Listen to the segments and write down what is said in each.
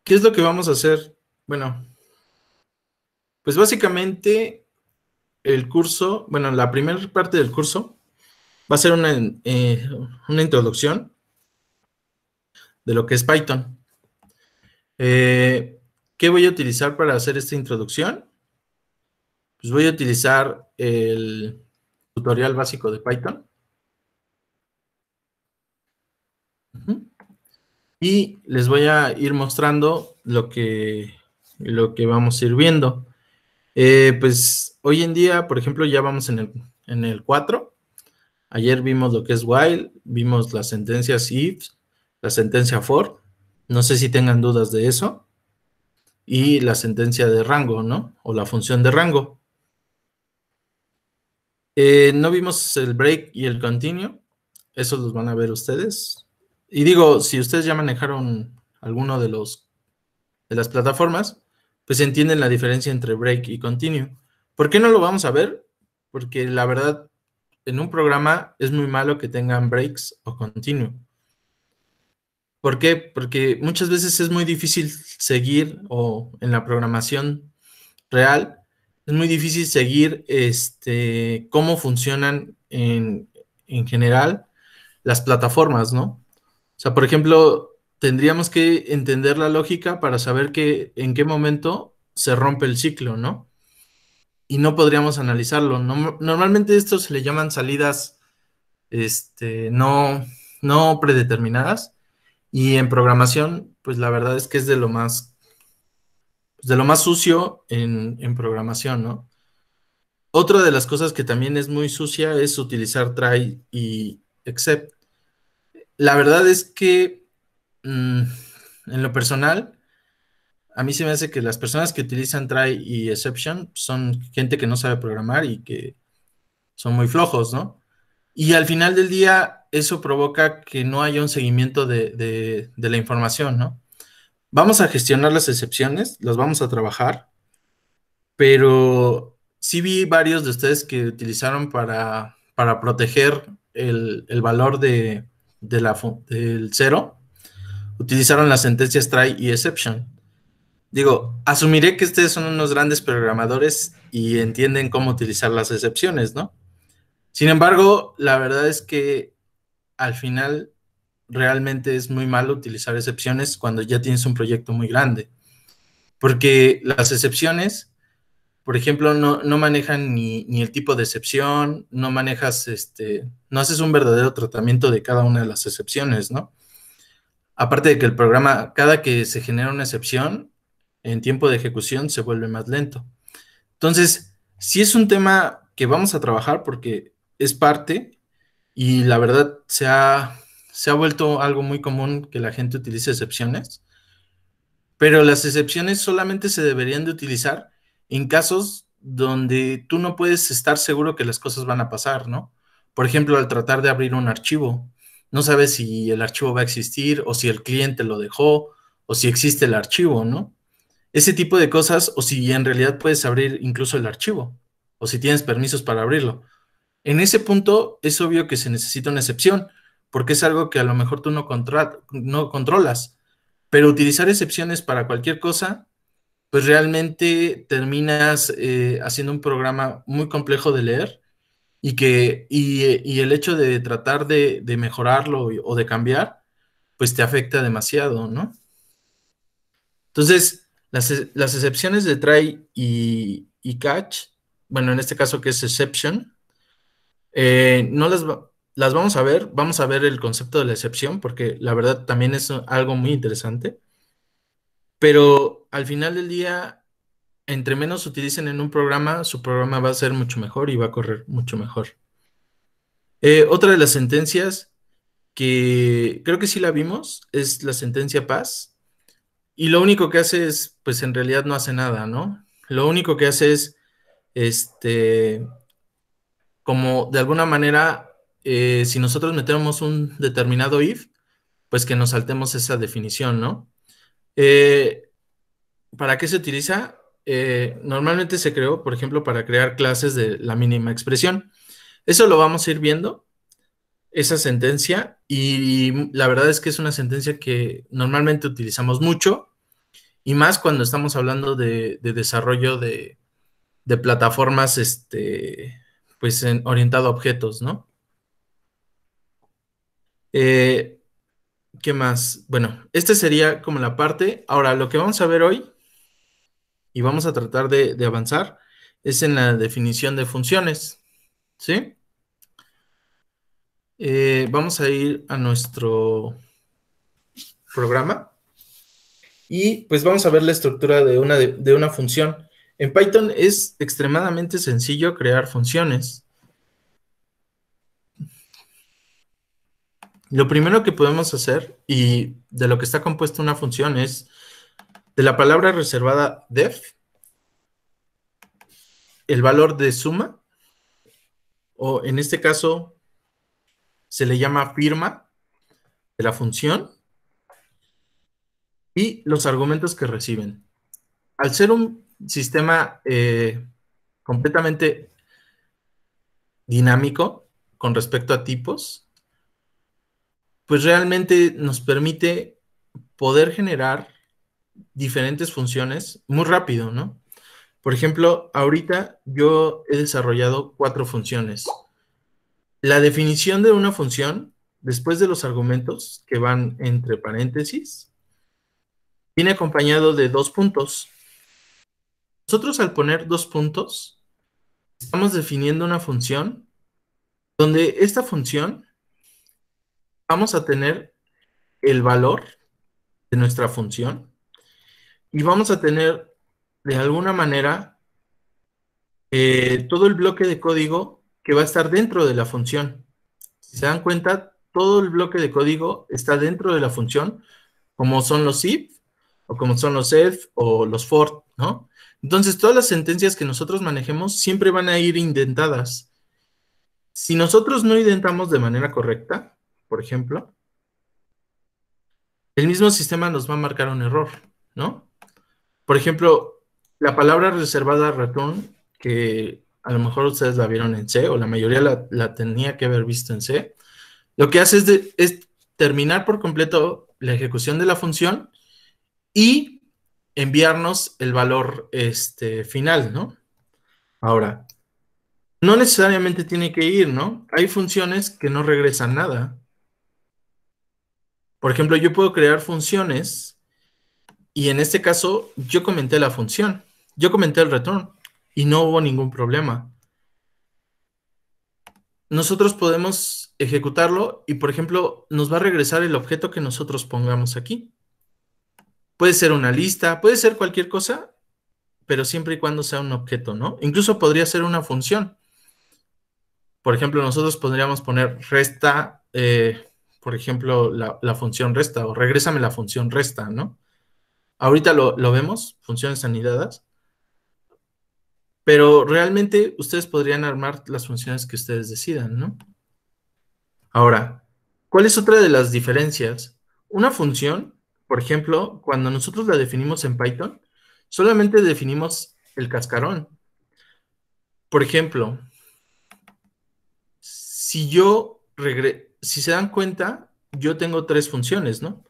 ¿Qué es lo que vamos a hacer? Bueno, pues básicamente el curso, bueno, la primera parte del curso va a ser una introducción de lo que es Python. ¿Qué voy a utilizar para hacer esta introducción? Pues voy a utilizar el tutorial básico de Python. Y les voy a ir mostrando lo que vamos a ir viendo. Pues hoy en día, por ejemplo, ya vamos en el 4. Ayer vimos lo que es while, vimos las sentencias if, la sentencia for. No sé si tengan dudas de eso. Y la sentencia de rango, ¿no? O la función de rango. No vimos el break y el continue. Eso los van a ver ustedes. Y digo, si ustedes ya manejaron alguno de las plataformas, pues entienden la diferencia entre break y continue. ¿Por qué no lo vamos a ver? Porque la verdad, en un programa es muy malo que tengan breaks o continue. ¿Por qué? Porque muchas veces es muy difícil seguir, o en la programación real, es muy difícil seguir cómo funcionan en general las plataformas, ¿no? O sea, por ejemplo, tendríamos que entender la lógica para saber en qué momento se rompe el ciclo, ¿no? Y no podríamos analizarlo. Normalmente esto se le llaman salidas no predeterminadas. Y en programación, pues la verdad es que es de lo más sucio en programación, ¿no? Otra de las cosas que también es muy sucia es utilizar try y except. La verdad es que en lo personal, a mí se me hace que las personas que utilizan try y exception son gente que no sabe programar y que son muy flojos, ¿no? Y al final del día, eso provoca que no haya un seguimiento de la información, ¿no? Vamos a gestionar las excepciones, las vamos a trabajar, pero sí vi varios de ustedes que utilizaron para proteger el valor del cero, utilizaron las sentencias try y exception. Digo, asumiré que ustedes son unos grandes programadores y entienden cómo utilizar las excepciones, ¿no? Sin embargo, la verdad es que al final realmente es muy malo utilizar excepciones cuando ya tienes un proyecto muy grande, porque las excepciones, por ejemplo, no manejan ni el tipo de excepción, no manejas, no haces un verdadero tratamiento de cada una de las excepciones, ¿no? Aparte de que el programa, cada que se genera una excepción, en tiempo de ejecución se vuelve más lento. Entonces, sí es un tema que vamos a trabajar porque es parte y la verdad se ha vuelto algo muy común que la gente utilice excepciones, pero las excepciones solamente se deberían de utilizar en casos donde tú no puedes estar seguro que las cosas van a pasar, ¿no? Por ejemplo, al tratar de abrir un archivo, no sabes si el archivo va a existir o si el cliente lo dejó o si existe el archivo, ¿no? Ese tipo de cosas, o si en realidad puedes abrir incluso el archivo, o si tienes permisos para abrirlo. En ese punto es obvio que se necesita una excepción, porque es algo que a lo mejor tú no controlas, pero utilizar excepciones para cualquier cosa, pues realmente terminas haciendo un programa muy complejo de leer y el hecho de tratar de mejorarlo o de cambiar, pues te afecta demasiado, ¿no? Entonces, las excepciones de try y catch, bueno, en este caso que es exception, no las vamos a ver el concepto de la excepción, porque la verdad también es algo muy interesante, pero al final del día, entre menos utilicen en un programa, su programa va a ser mucho mejor y va a correr mucho mejor. Otra de las sentencias que creo que sí la vimos es la sentencia pass, y lo único que hace es, pues en realidad no hace nada, ¿no? Lo único que hace es, este, como de alguna manera, si nosotros metemos un determinado if, pues que nos saltemos esa definición, ¿no? Eh, ¿Para qué se utiliza? Normalmente se creó, por ejemplo, para crear clases de la mínima expresión. Eso lo vamos a ir viendo, esa sentencia y la verdad es que es una sentencia que normalmente utilizamos mucho y más cuando estamos hablando de desarrollo de plataformas pues orientado a objetos, ¿no? Eh, ¿Qué más? Bueno, esta sería como la parte. Ahora, lo que vamos a ver hoy y vamos a tratar de avanzar es en la definición de funciones, ¿sí? Vamos a ir a nuestro programa y pues vamos a ver la estructura de una función. En Python es extremadamente sencillo crear funciones. Lo primero que podemos hacer y de lo que está compuesta una función es de la palabra reservada def, el valor de suma, o en este caso se le llama firma de la función, y los argumentos que reciben. Al ser un sistema completamente dinámico con respecto a tipos, pues realmente nos permite poder generar diferentes funciones muy rápido, ¿no? Por ejemplo, ahorita yo he desarrollado 4 funciones. La definición de una función, después de los argumentos que van entre paréntesis, viene acompañado de 2 puntos. Nosotros al poner 2 puntos, estamos definiendo una función donde esta función vamos a tener el valor de nuestra función y vamos a tener de alguna manera todo el bloque de código que va a estar dentro de la función. Si se dan cuenta, todo el bloque de código está dentro de la función, como son los if, o como son los else, o los for, ¿no? Entonces, todas las sentencias que nosotros manejemos siempre van a ir indentadas. Si nosotros no indentamos de manera correcta, por ejemplo, el mismo sistema nos va a marcar un error, ¿no? Por ejemplo, la palabra reservada return, que a lo mejor ustedes la vieron en C, o la mayoría la tenía que haber visto en C, lo que hace es terminar por completo la ejecución de la función y enviarnos el valor final, ¿no? Ahora, no necesariamente tiene que ir, ¿no? Hay funciones que no regresan nada. Por ejemplo, yo puedo crear funciones y en este caso yo comenté la función, yo comenté el return y no hubo ningún problema. Nosotros podemos ejecutarlo y, por ejemplo, nos va a regresar el objeto que nosotros pongamos aquí. Puede ser una lista, puede ser cualquier cosa, pero siempre y cuando sea un objeto, ¿no? Incluso podría ser una función. Por ejemplo, nosotros podríamos poner resta, por ejemplo, la función resta o regrésame la función resta, ¿no? Ahorita lo vemos, funciones anidadas, pero realmente ustedes podrían armar las funciones que ustedes decidan, ¿no? Ahora, ¿cuál es otra de las diferencias? Una función, por ejemplo, cuando nosotros la definimos en Python, solamente definimos el cascarón. Por ejemplo, si se dan cuenta, yo tengo 3 funciones, ¿no?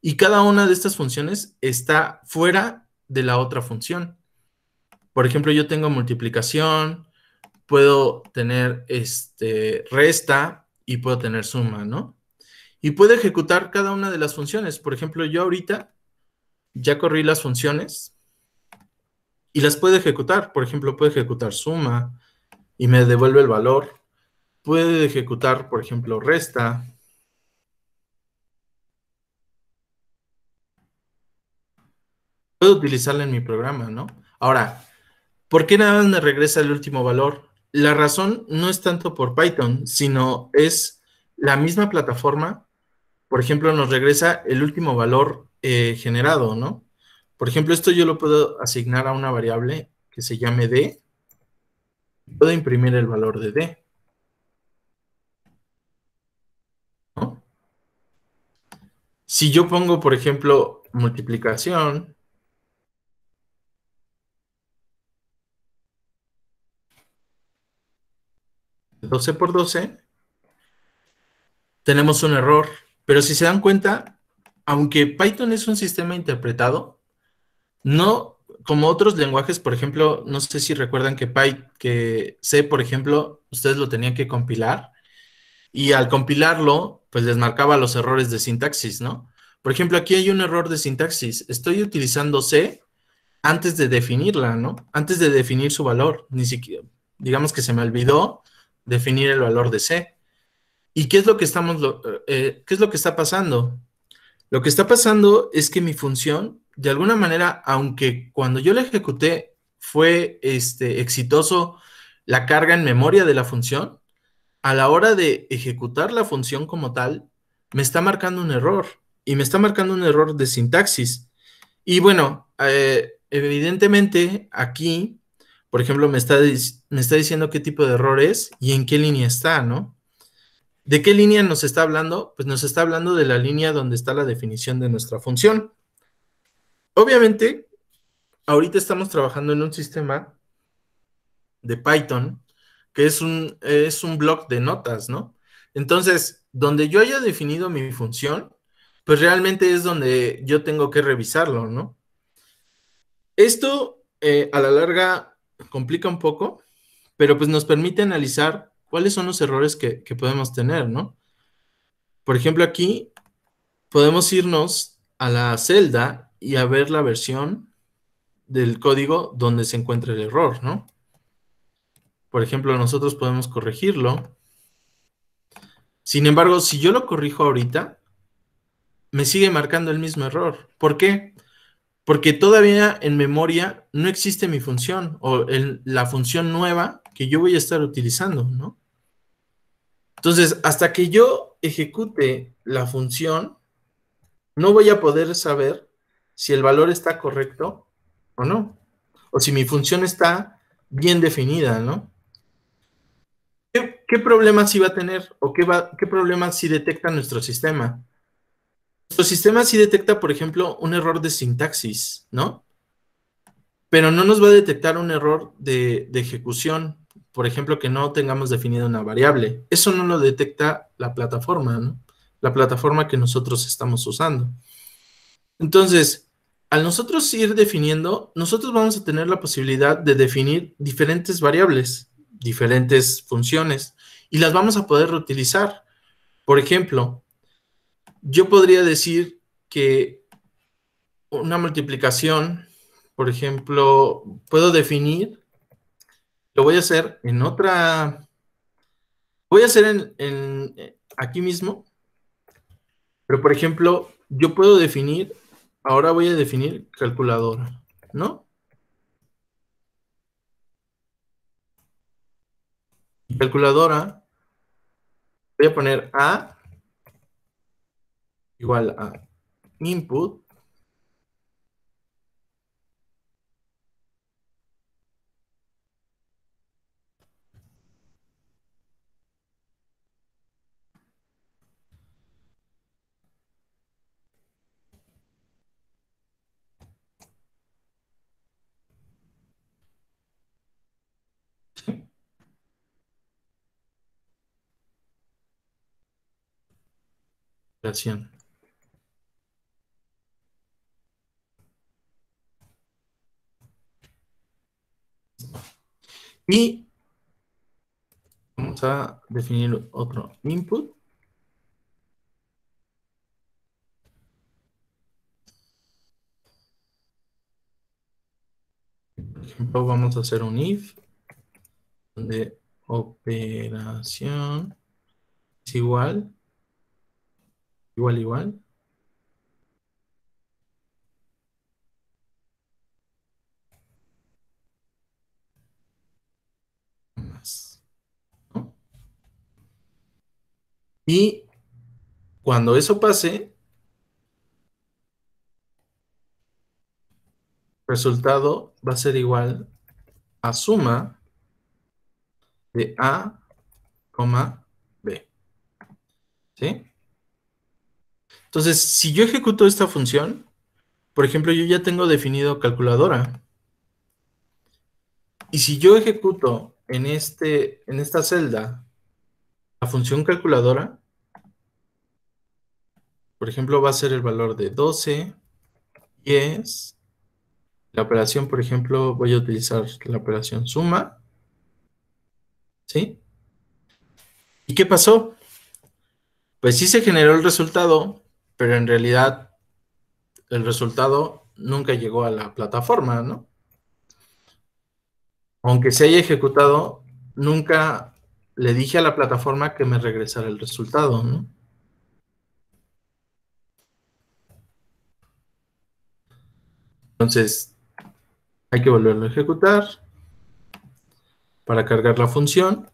Y cada una de estas funciones está fuera de la otra función. Por ejemplo, yo tengo multiplicación, puedo tener resta y puedo tener suma, ¿no? Y puedo ejecutar cada una de las funciones. Por ejemplo, yo ahorita ya corrí las funciones y las puedo ejecutar. Por ejemplo, puedo ejecutar suma y me devuelve el valor. Puedo ejecutar, por ejemplo, resta. Puedo utilizarla en mi programa, ¿no? Ahora, ¿por qué nada más me regresa el último valor? La razón no es tanto por Python, sino es la misma plataforma. Por ejemplo, nos regresa el último valor generado, ¿no? Por ejemplo, esto yo lo puedo asignar a una variable que se llame d. Puedo imprimir el valor de d, ¿no? Si yo pongo, por ejemplo, multiplicación, 12 por 12, tenemos un error. Pero si se dan cuenta, aunque Python es un sistema interpretado, no como otros lenguajes, por ejemplo, no sé si recuerdan que C, por ejemplo, ustedes lo tenían que compilar y al compilarlo, pues les marcaba los errores de sintaxis, ¿no? Por ejemplo, aquí hay un error de sintaxis. Estoy utilizando C antes de definirla, ¿no? Antes de definir su valor. Ni siquiera, digamos que se me olvidó definir el valor de C. ¿Y qué es lo que qué es lo que está pasando? Lo que está pasando es que mi función, de alguna manera, aunque cuando yo la ejecuté fue exitoso la carga en memoria de la función, a la hora de ejecutar la función como tal, me está marcando un error y me está marcando un error de sintaxis. Y bueno, evidentemente aquí, por ejemplo, me está diciendo qué tipo de error es y en qué línea está, ¿no? ¿De qué línea nos está hablando? Pues nos está hablando de la línea donde está la definición de nuestra función. Obviamente, ahorita estamos trabajando en un sistema de Python que es un bloc de notas, ¿no? Entonces, donde yo haya definido mi función, pues realmente es donde yo tengo que revisarlo, ¿no? Esto a la larga complica un poco, pero pues nos permite analizar cuáles son los errores que podemos tener, ¿no? Por ejemplo, aquí podemos irnos a la celda y a ver la versión del código donde se encuentra el error, ¿no? Por ejemplo, nosotros podemos corregirlo. Sin embargo, si yo lo corrijo ahorita, me sigue marcando el mismo error. ¿Por qué? Porque todavía en memoria no existe mi función o la función nueva que yo voy a estar utilizando, ¿no? Entonces, hasta que yo ejecute la función, no voy a poder saber si el valor está correcto o no, o si mi función está bien definida, ¿no? ¿Qué problemas sí va a tener o qué problemas sí detecta nuestro sistema? Nuestro sistema sí detecta, por ejemplo, un error de sintaxis, ¿no? Pero no nos va a detectar un error de ejecución, por ejemplo, que no tengamos definida una variable. Eso no lo detecta la plataforma, ¿no? La plataforma que nosotros estamos usando. Entonces, al nosotros ir definiendo, nosotros vamos a tener la posibilidad de definir diferentes variables, diferentes funciones, y las vamos a poder reutilizar. Por ejemplo, yo podría decir que una multiplicación, por ejemplo, puedo definir, lo voy a hacer en otra, voy a hacer aquí mismo, pero por ejemplo, yo puedo definir, ahora voy a definir calculadora, ¿no? Calculadora, voy a poner A igual a input, operación. Y vamos a definir otro input. Por ejemplo, vamos a hacer un if donde operación es igual, igual, más, ¿no? Y cuando eso pase, resultado va a ser igual a suma de A, B. ¿Sí? Entonces, si yo ejecuto esta función, por ejemplo, yo ya tengo definido calculadora. Y si yo ejecuto en esta celda la función calculadora, Por ejemplo, va a ser el valor de 12, 10. La operación, por ejemplo, voy a utilizar la operación suma, ¿sí? ¿Y qué pasó? Pues sí se generó el resultado, pero en realidad el resultado nunca llegó a la plataforma, ¿no? Aunque se haya ejecutado, nunca le dije a la plataforma que me regresara el resultado, ¿no? Entonces, hay que volverlo a ejecutar para cargar la función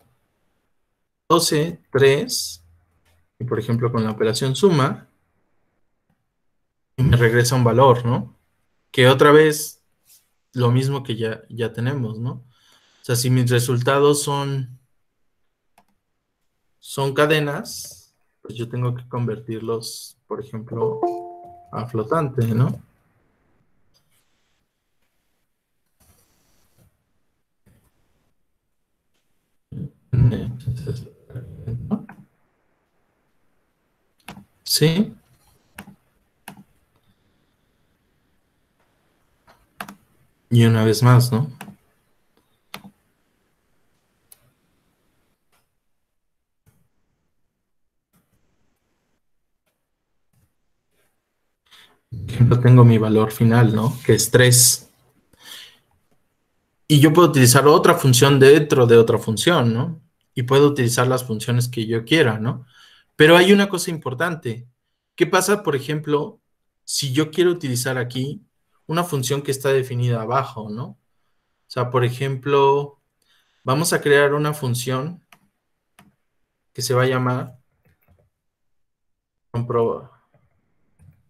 12, 3, y por ejemplo con la operación suma, y me regresa un valor, ¿no? Que otra vez lo mismo que ya tenemos, ¿no? O sea, si mis resultados son cadenas, pues yo tengo que convertirlos, por ejemplo, a flotante, ¿no? Sí. Y una vez más, ¿no? Por ejemplo, tengo mi valor final, ¿no? Que es 3. Y yo puedo utilizar otra función dentro de otra función, ¿no? Y puedo utilizar las funciones que yo quiera, ¿no? Pero hay una cosa importante. ¿Qué pasa, por ejemplo, si yo quiero utilizar aquí una función que está definida abajo, ¿no? O sea, por ejemplo, vamos a crear una función que se va a llamar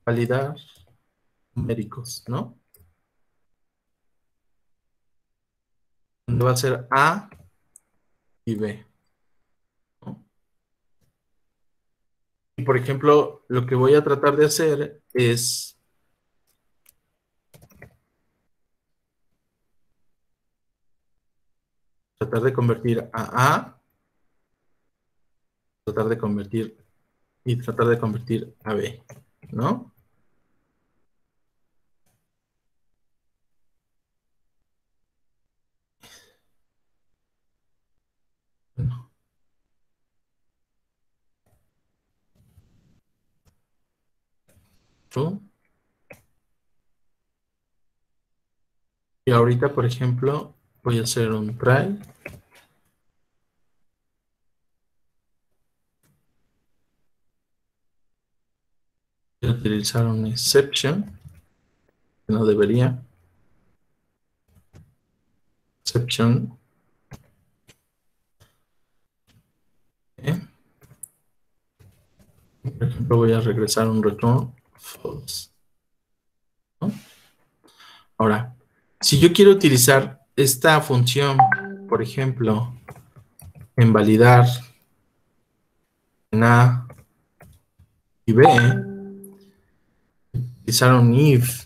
validar numéricos, ¿no? Donde va a ser A y B, ¿no? Y por ejemplo, lo que voy a tratar de hacer es tratar de convertir a, tratar de convertir y tratar de convertir a B, ¿no? Bueno, true. Y ahorita, por ejemplo, voy a hacer un try. Voy a utilizar un exception, que no debería. Exception. ¿Eh? Por ejemplo, voy a regresar un return false, ¿no? Ahora, si yo quiero utilizar esta función, por ejemplo, en validar en A y B, utilizar un if,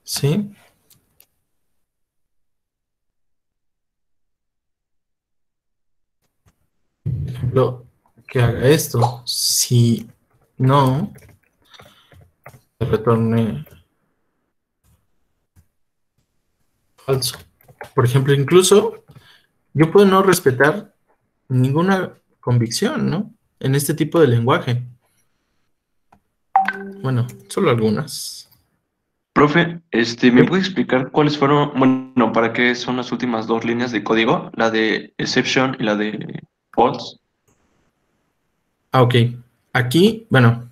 ¿sí? Por ejemplo, que haga esto. Si no, que retorne falso. Por ejemplo, incluso yo puedo no respetar ninguna convicción, ¿no? En este tipo de lenguaje. Bueno, solo algunas. Profe, ¿me ¿Sí? puede explicar cuáles fueron, bueno, para qué son las últimas dos líneas de código? La de exception y la de false. Ah, ok. Aquí, bueno,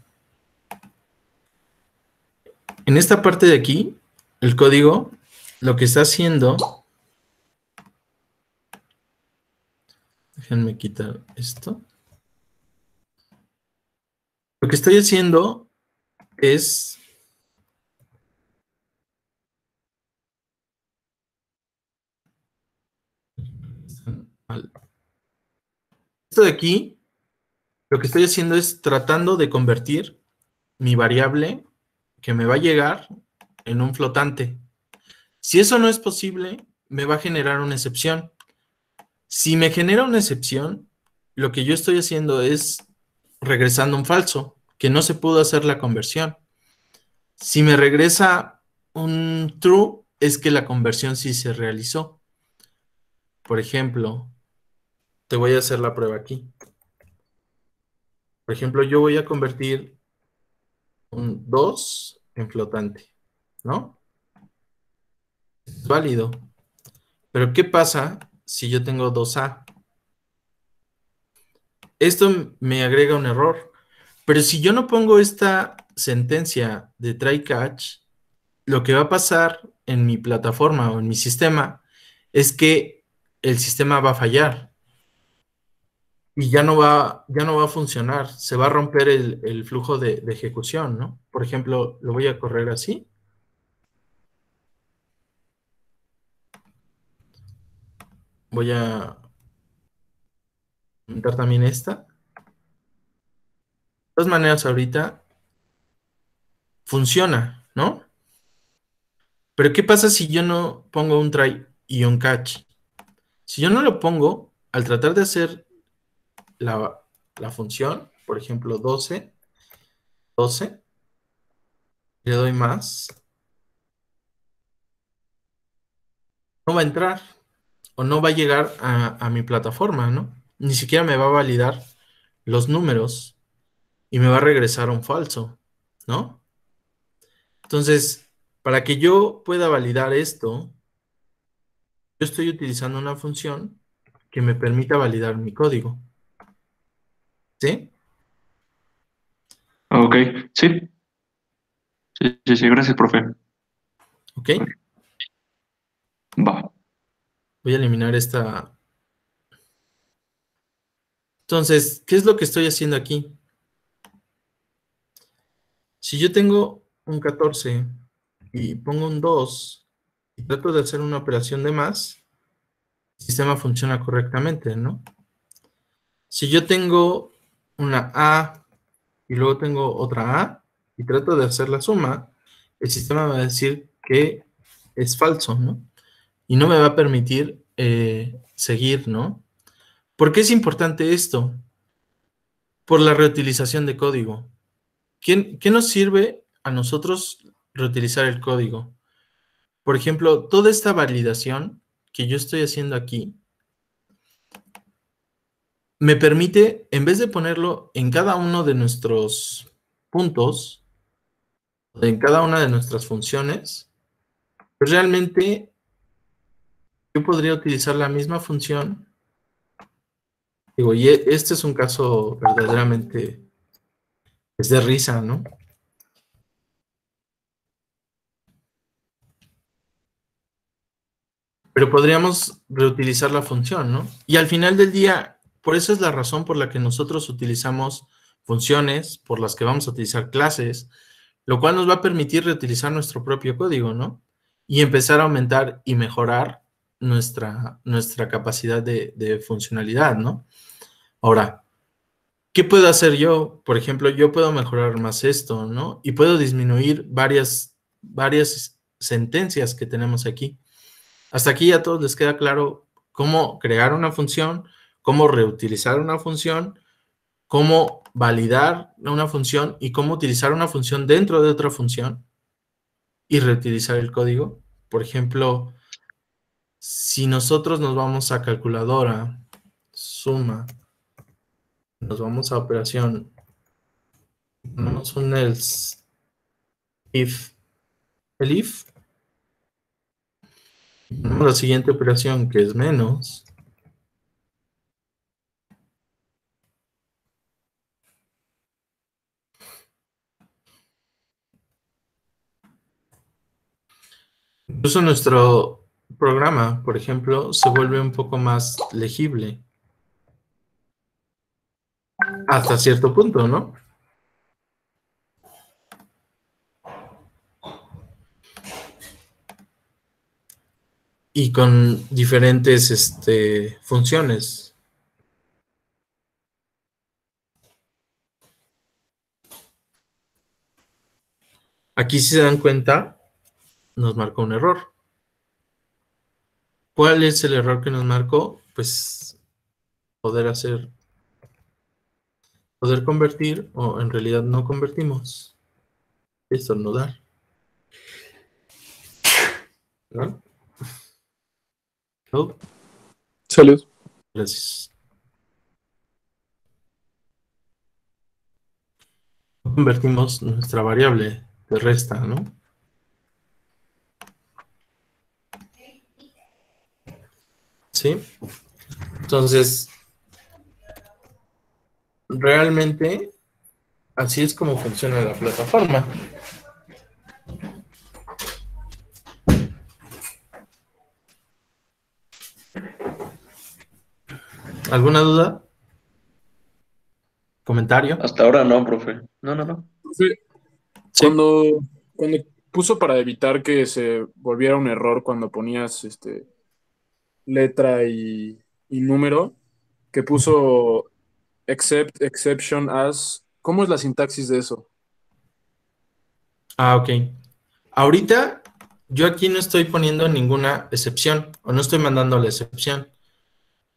en esta parte de aquí, el código lo que está haciendo, déjenme quitar esto. Lo que estoy haciendo es, esto de aquí, lo que estoy haciendo es tratando de convertir mi variable que me va a llegar en un flotante. Si eso no es posible, me va a generar una excepción. Si me genera una excepción, lo que yo estoy haciendo es regresando un falso, que no se pudo hacer la conversión. Si me regresa un true, es que la conversión sí se realizó. Por ejemplo, te voy a hacer la prueba aquí. Por ejemplo, yo voy a convertir un 2 en flotante, ¿no? Es válido. Pero ¿qué pasa si yo tengo 2A? Esto me agrega un error. Pero si yo no pongo esta sentencia de try catch, lo que va a pasar en mi plataforma o en mi sistema es que el sistema va a fallar y ya no va a funcionar. Se va a romper el flujo de ejecución, ¿no? Por ejemplo, lo voy a correr así. Voy a aumentar también esta. De todas maneras, ahorita funciona, ¿no? Pero ¿qué pasa si yo no pongo un try y un catch? Si yo no lo pongo, al tratar de hacer la función, por ejemplo, 12, 12, le doy más, no va a entrar o no va a llegar a mi plataforma, ¿no? Ni siquiera me va a validar los números y me va a regresar un falso, ¿no? Entonces, para que yo pueda validar esto, yo estoy utilizando una función que me permita validar mi código, ¿sí? Ok, sí, sí, sí, sí, gracias, profe. ¿Ok? Va. Voy a eliminar esta. Entonces, ¿qué es lo que estoy haciendo aquí? Si yo tengo un 14 y pongo un 2 y trato de hacer una operación de más, el sistema funciona correctamente, ¿no? Si yo tengo una A y luego tengo otra A y trato de hacer la suma, el sistema va a decir que es falso, ¿no? Y no me va a permitir seguir, ¿no? ¿Por qué es importante esto? Por la reutilización de código. ¿Qué nos sirve a nosotros reutilizar el código? Por ejemplo, toda esta validación que yo estoy haciendo aquí me permite, en vez de ponerlo en cada uno de nuestros puntos, en cada una de nuestras funciones, pues realmente yo podría utilizar la misma función. Digo, y este es un caso verdaderamente, es de risa, ¿no? Pero podríamos reutilizar la función, ¿no? Y al final del día, por eso es la razón por la que nosotros utilizamos funciones, por las que vamos a utilizar clases, lo cual nos va a permitir reutilizar nuestro propio código, ¿no? Y empezar a aumentar y mejorar nuestra capacidad de funcionalidad, ¿no? Ahora, ¿qué puedo hacer yo? Por ejemplo, yo puedo mejorar más esto, ¿no? Y puedo disminuir varias sentencias que tenemos aquí. Hasta aquí a todos les queda claro cómo crear una función, cómo reutilizar una función, cómo validar una función y cómo utilizar una función dentro de otra función y reutilizar el código. Por ejemplo, si nosotros nos vamos a calculadora, suma, nos vamos a operación, tenemos un else, if, el if, tenemos la siguiente operación que es menos. Incluso nuestro programa, por ejemplo, se vuelve un poco más legible hasta cierto punto, ¿no? Y con diferentes funciones. Aquí, si se dan cuenta, nos marcó un error. ¿Cuál es el error que nos marcó? Pues poder convertir, o en realidad no convertimos. Estornudar, ¿no? Oh, Salud. gracias. No convertimos nuestra variable de resta, ¿no? ¿Sí? Entonces, realmente, así es como funciona la plataforma. ¿Alguna duda? ¿Comentario? Hasta ahora no, profe. No, no, no. Sí, Sí. cuando puso para evitar que se volviera un error cuando ponías letra y número, que puso exception as. ¿Cómo es la sintaxis de eso? Ah, ok. Ahorita, yo aquí no estoy poniendo ninguna excepción, o no estoy mandando la excepción.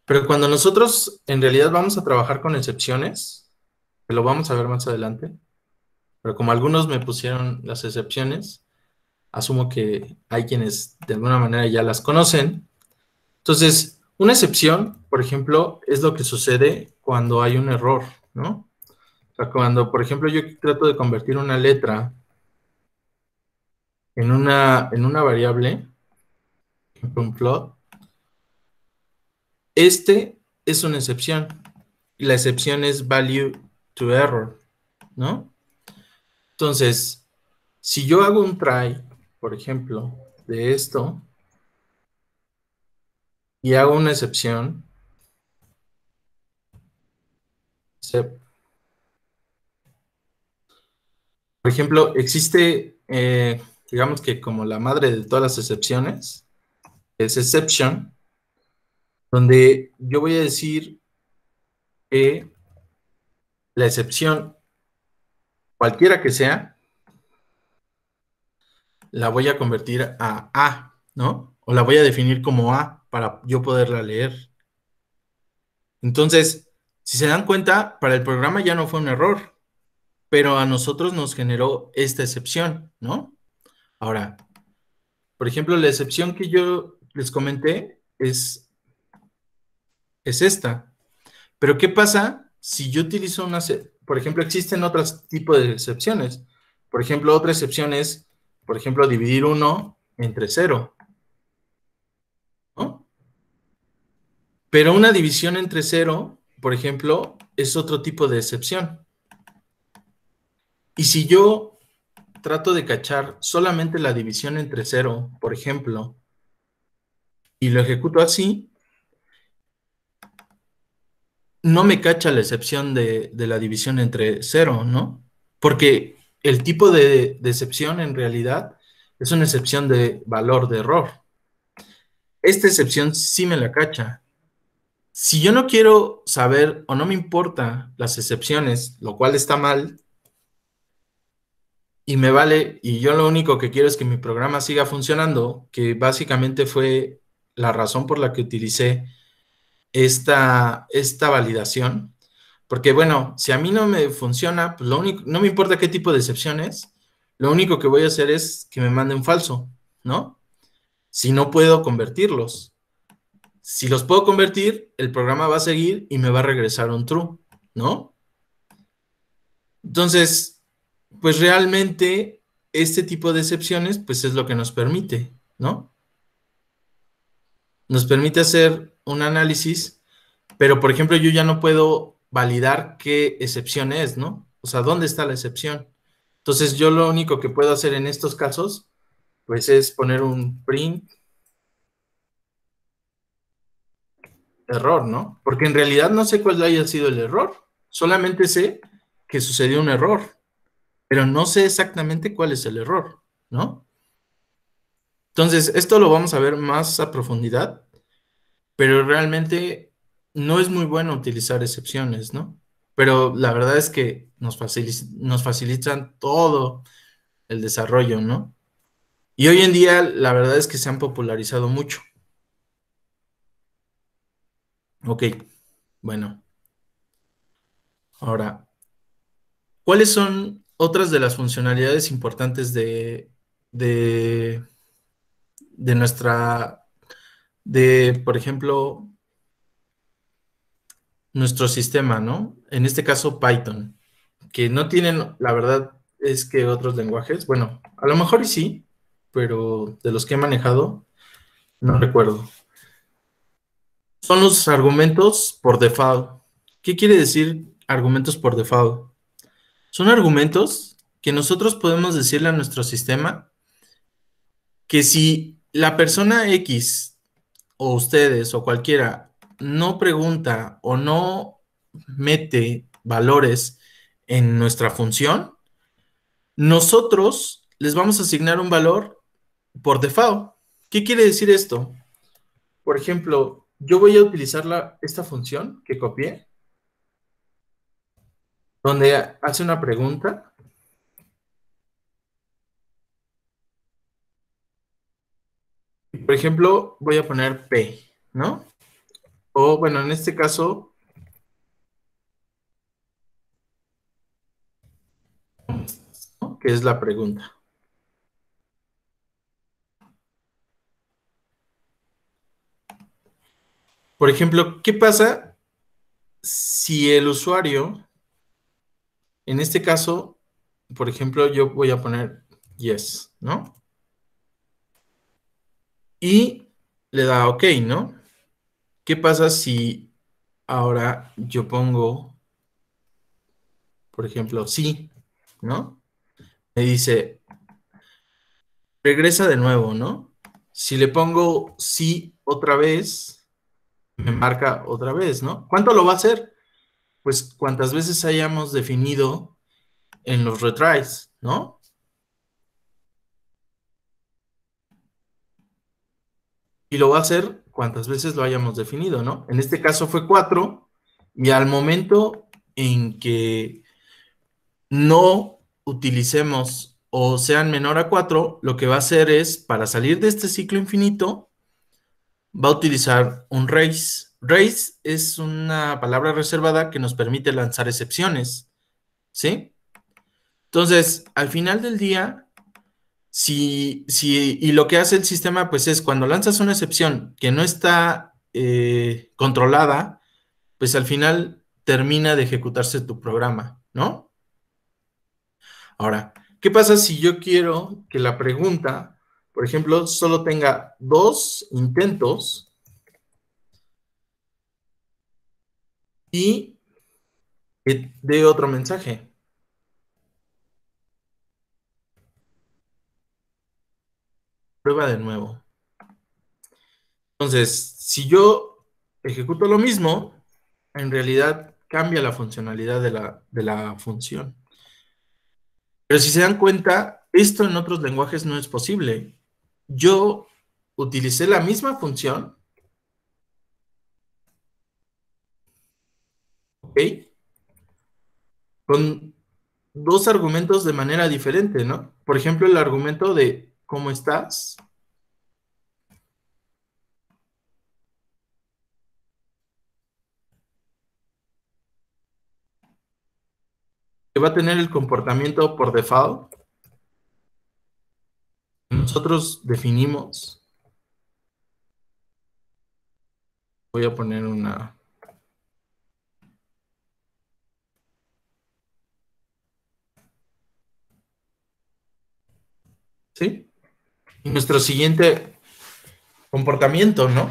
Pero cuando nosotros en realidad vamos a trabajar con excepciones, que lo vamos a ver más adelante, pero como algunos me pusieron las excepciones, asumo que hay quienes de alguna manera ya las conocen. Entonces, una excepción, por ejemplo, es lo que sucede cuando hay un error, ¿no? O sea, cuando, por ejemplo, yo trato de convertir una letra en una variable, por ejemplo, un float, es una excepción. Y la excepción es value to error, ¿no? Entonces, si yo hago un try, por ejemplo, de esto, y hago una excepción, por ejemplo, existe, digamos que como la madre de todas las excepciones, es exception, donde yo voy a decir que la excepción, cualquiera que sea, la voy a convertir a A, ¿no? O la voy a definir como A para yo poderla leer. Entonces, si se dan cuenta, para el programa ya no fue un error, pero a nosotros nos generó esta excepción, ¿no? Ahora, por ejemplo, la excepción que yo les comenté es esta. Pero ¿qué pasa si yo utilizo por ejemplo, existen otros tipos de excepciones? Por ejemplo, otra excepción es, por ejemplo, dividir 1 entre 0, ¿no? Pero una división entre 0, por ejemplo, es otro tipo de excepción. Y si yo trato de cachar solamente la división entre 0, por ejemplo, y lo ejecuto así, no me cacha la excepción de la división entre 0, ¿no? Porque el tipo de excepción en realidad es una excepción de valor de error. Esta excepción sí me la cacha. Si yo no quiero saber o no me importa las excepciones, lo cual está mal, y me vale, y yo lo único que quiero es que mi programa siga funcionando, que básicamente fue la razón por la que utilicé esta validación, porque bueno, si a mí no me funciona, pues lo único, no me importa qué tipo de excepción es, lo único que voy a hacer es que me mande un falso, ¿no? Si no puedo convertirlos. Si los puedo convertir, el programa va a seguir y me va a regresar un true, ¿no? Entonces, pues realmente este tipo de excepciones, pues es lo que nos permite, ¿no? Nos permite hacer un análisis, pero por ejemplo yo ya no puedo validar qué excepción es, ¿no? O sea, ¿dónde está la excepción? Entonces yo lo único que puedo hacer en estos casos, pues es poner un print error, ¿no? Porque en realidad no sé cuál haya sido el error, solamente sé que sucedió un error, pero no sé exactamente cuál es el error, ¿no? Entonces, esto lo vamos a ver más a profundidad, pero realmente no es muy bueno utilizar excepciones, ¿no? Pero la verdad es que nos facilitan todo el desarrollo, ¿no? Y hoy en día la verdad es que se han popularizado mucho. Ok, bueno, ahora, ¿cuáles son otras de las funcionalidades importantes de, de nuestra, por ejemplo, nuestro sistema, ¿no? En este caso, Python, que no tienen, la verdad es que otros lenguajes, bueno, a lo mejor y sí, pero de los que he manejado, no recuerdo. Son los argumentos por default. ¿Qué quiere decir argumentos por default? Son argumentos que nosotros podemos decirle a nuestro sistema que si la persona X o ustedes o cualquiera no pregunta o no mete valores en nuestra función, nosotros les vamos a asignar un valor por default. ¿Qué quiere decir esto? Por ejemplo, yo voy a utilizar esta función que copié, donde hace una pregunta. Por ejemplo, voy a poner P, ¿no? O bueno, en este caso, ¿no? Que es la pregunta. Por ejemplo, ¿qué pasa si el usuario, en este caso, por ejemplo, yo voy a poner yes, ¿no? Y le da OK, ¿no? ¿Qué pasa si ahora yo pongo, por ejemplo, sí, ¿no? Me dice, regresa de nuevo, ¿no? Si le pongo sí otra vez, me marca otra vez, ¿no? ¿Cuánto lo va a hacer? Pues cuantas veces hayamos definido en los retries, ¿no? Y lo va a hacer cuantas veces lo hayamos definido, ¿no? En este caso fue 4, y al momento en que no utilicemos o sean menor a 4, lo que va a hacer es, para salir de este ciclo infinito, va a utilizar un raise. Raise es una palabra reservada que nos permite lanzar excepciones, ¿sí? Entonces, al final del día, y lo que hace el sistema, pues es cuando lanzas una excepción que no está controlada, pues al final termina de ejecutarse tu programa, ¿no? Ahora, ¿qué pasa si yo quiero que la pregunta, por ejemplo, solo tenga 2 intentos y que dé otro mensaje? Prueba de nuevo. Entonces, si yo ejecuto lo mismo, en realidad cambia la funcionalidad de la función. Pero si se dan cuenta, esto en otros lenguajes no es posible. Yo utilicé la misma función, ¿ok? Con 2 argumentos de manera diferente, ¿no? Por ejemplo, el argumento de ¿cómo estás? Que va a tener el comportamiento por default. Nosotros definimos. Voy a poner una. ¿Sí? Y nuestro siguiente comportamiento, ¿no?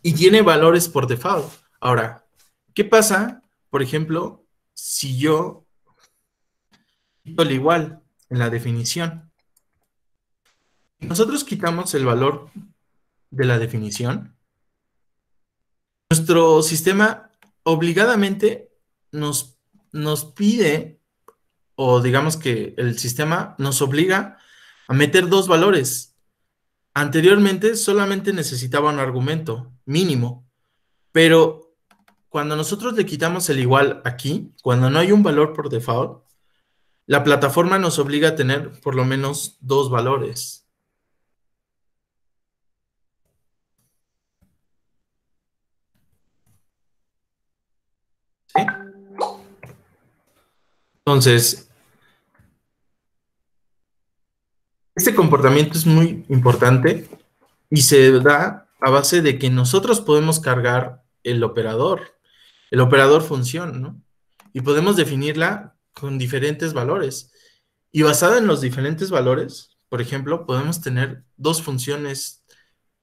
Y tiene valores por default. Ahora, ¿qué pasa, por ejemplo, si yo quito el igual en la definición? Nosotros quitamos el valor de la definición. Nuestro sistema obligadamente nos pide, o digamos que el sistema nos obliga a meter 2 valores. Anteriormente solamente necesitaba un argumento mínimo, pero cuando nosotros le quitamos el igual aquí, cuando no hay un valor por default, la plataforma nos obliga a tener por lo menos 2 valores. Entonces, este comportamiento es muy importante y se da a base de que nosotros podemos cargar el operador función, ¿no? Y podemos definirla con diferentes valores. Y basada en los diferentes valores, por ejemplo, podemos tener dos funciones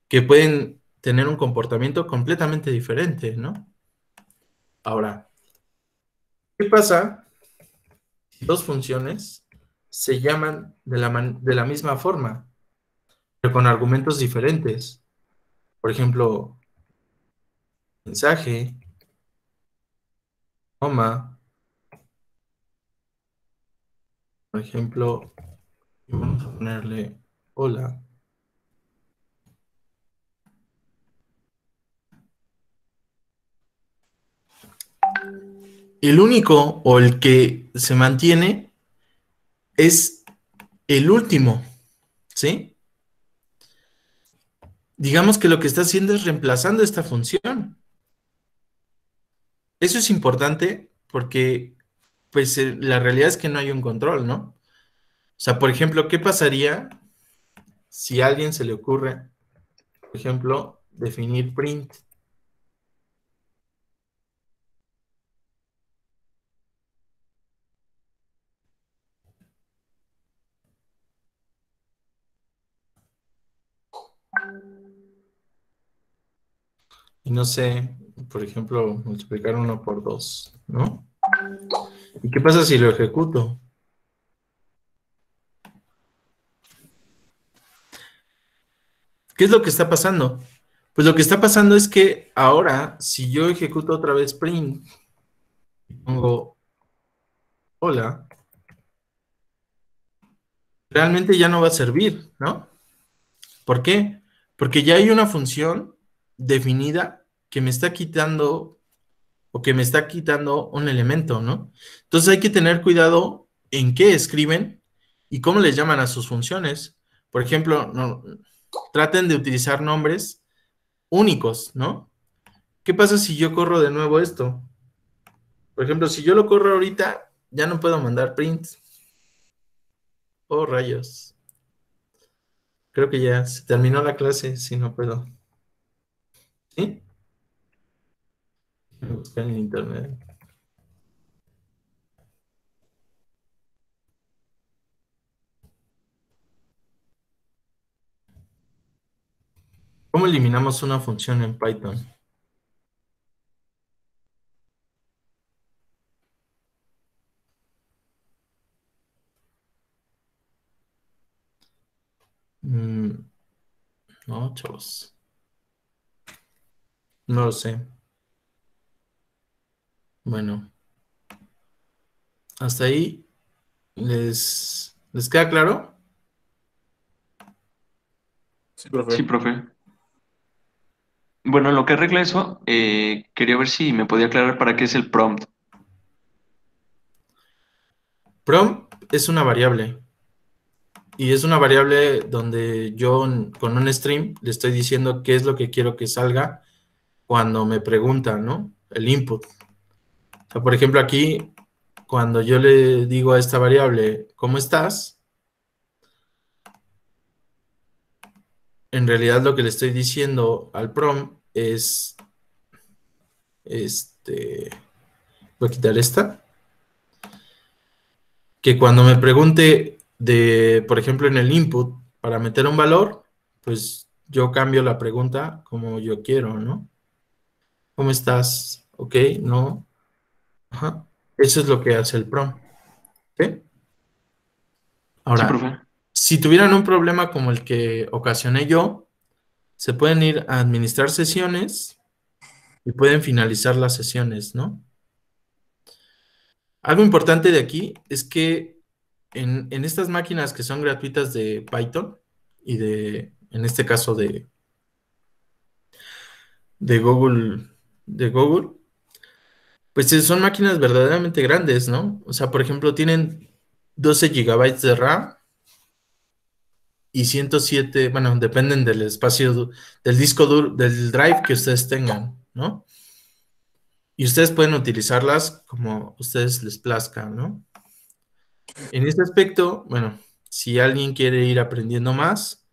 que pueden tener un comportamiento completamente diferente, ¿no? Ahora, ¿qué pasa si dos funciones se llaman de la misma forma, pero con argumentos diferentes? Por ejemplo, mensaje, coma, por ejemplo, vamos a ponerle hola. El único o el que se mantiene es el último, ¿sí? Digamos que lo que está haciendo es reemplazando esta función. Eso es importante porque, pues, la realidad es que no hay un control, ¿no? O sea, por ejemplo, ¿qué pasaría si a alguien se le ocurre, por ejemplo, definir print? Y no sé, por ejemplo, multiplicar 1 por 2, ¿no? ¿Y qué pasa si lo ejecuto? ¿Qué es lo que está pasando? Pues lo que está pasando es que ahora, si yo ejecuto otra vez print y pongo hola, realmente ya no va a servir, ¿no? ¿Por qué? Porque ya hay una función definida que me está quitando o que me está quitando un elemento, ¿no? Entonces hay que tener cuidado en qué escriben y cómo les llaman a sus funciones. Por ejemplo, no, traten de utilizar nombres únicos, ¿no? ¿Qué pasa si yo corro de nuevo esto? Por ejemplo, si yo lo corro ahorita, ya no puedo mandar print. Oh, rayos. Creo que ya se terminó la clase, si no puedo. ¿Sí? Voy a buscar en internet. ¿Cómo eliminamos una función en Python? No, chavos. No lo sé. Bueno, hasta ahí les queda claro. Sí, profe. Sí, profe. Bueno, en lo que arregla eso, quería ver si me podía aclarar para qué es el prompt. Prompt es una variable. Y es una variable donde yo con un string le estoy diciendo qué es lo que quiero que salga cuando me pregunta, ¿no? El input. O sea, por ejemplo, aquí, cuando yo le digo a esta variable, ¿cómo estás? En realidad lo que le estoy diciendo al prompt es, voy a quitar esta, que cuando me pregunte por ejemplo, en el input, para meter un valor, pues yo cambio la pregunta como yo quiero, ¿no? ¿Cómo estás? ¿Ok? ¿No? Ajá. Eso es lo que hace el prompt. ¿Ok? Sí, Ahora, profe. si tuvieran un problema como el que ocasioné yo, se pueden ir a administrar sesiones y pueden finalizar las sesiones, ¿no? Algo importante de aquí es que en estas máquinas que son gratuitas de Python y en este caso de Google, de Google, pues son máquinas verdaderamente grandes, ¿no? O sea, por ejemplo, tienen 12 gigabytes de RAM y 107, bueno, dependen del espacio, del disco duro, del drive que ustedes tengan, ¿no? Y ustedes pueden utilizarlas como ustedes les plazca, ¿no? En este aspecto, bueno, si alguien quiere ir aprendiendo más,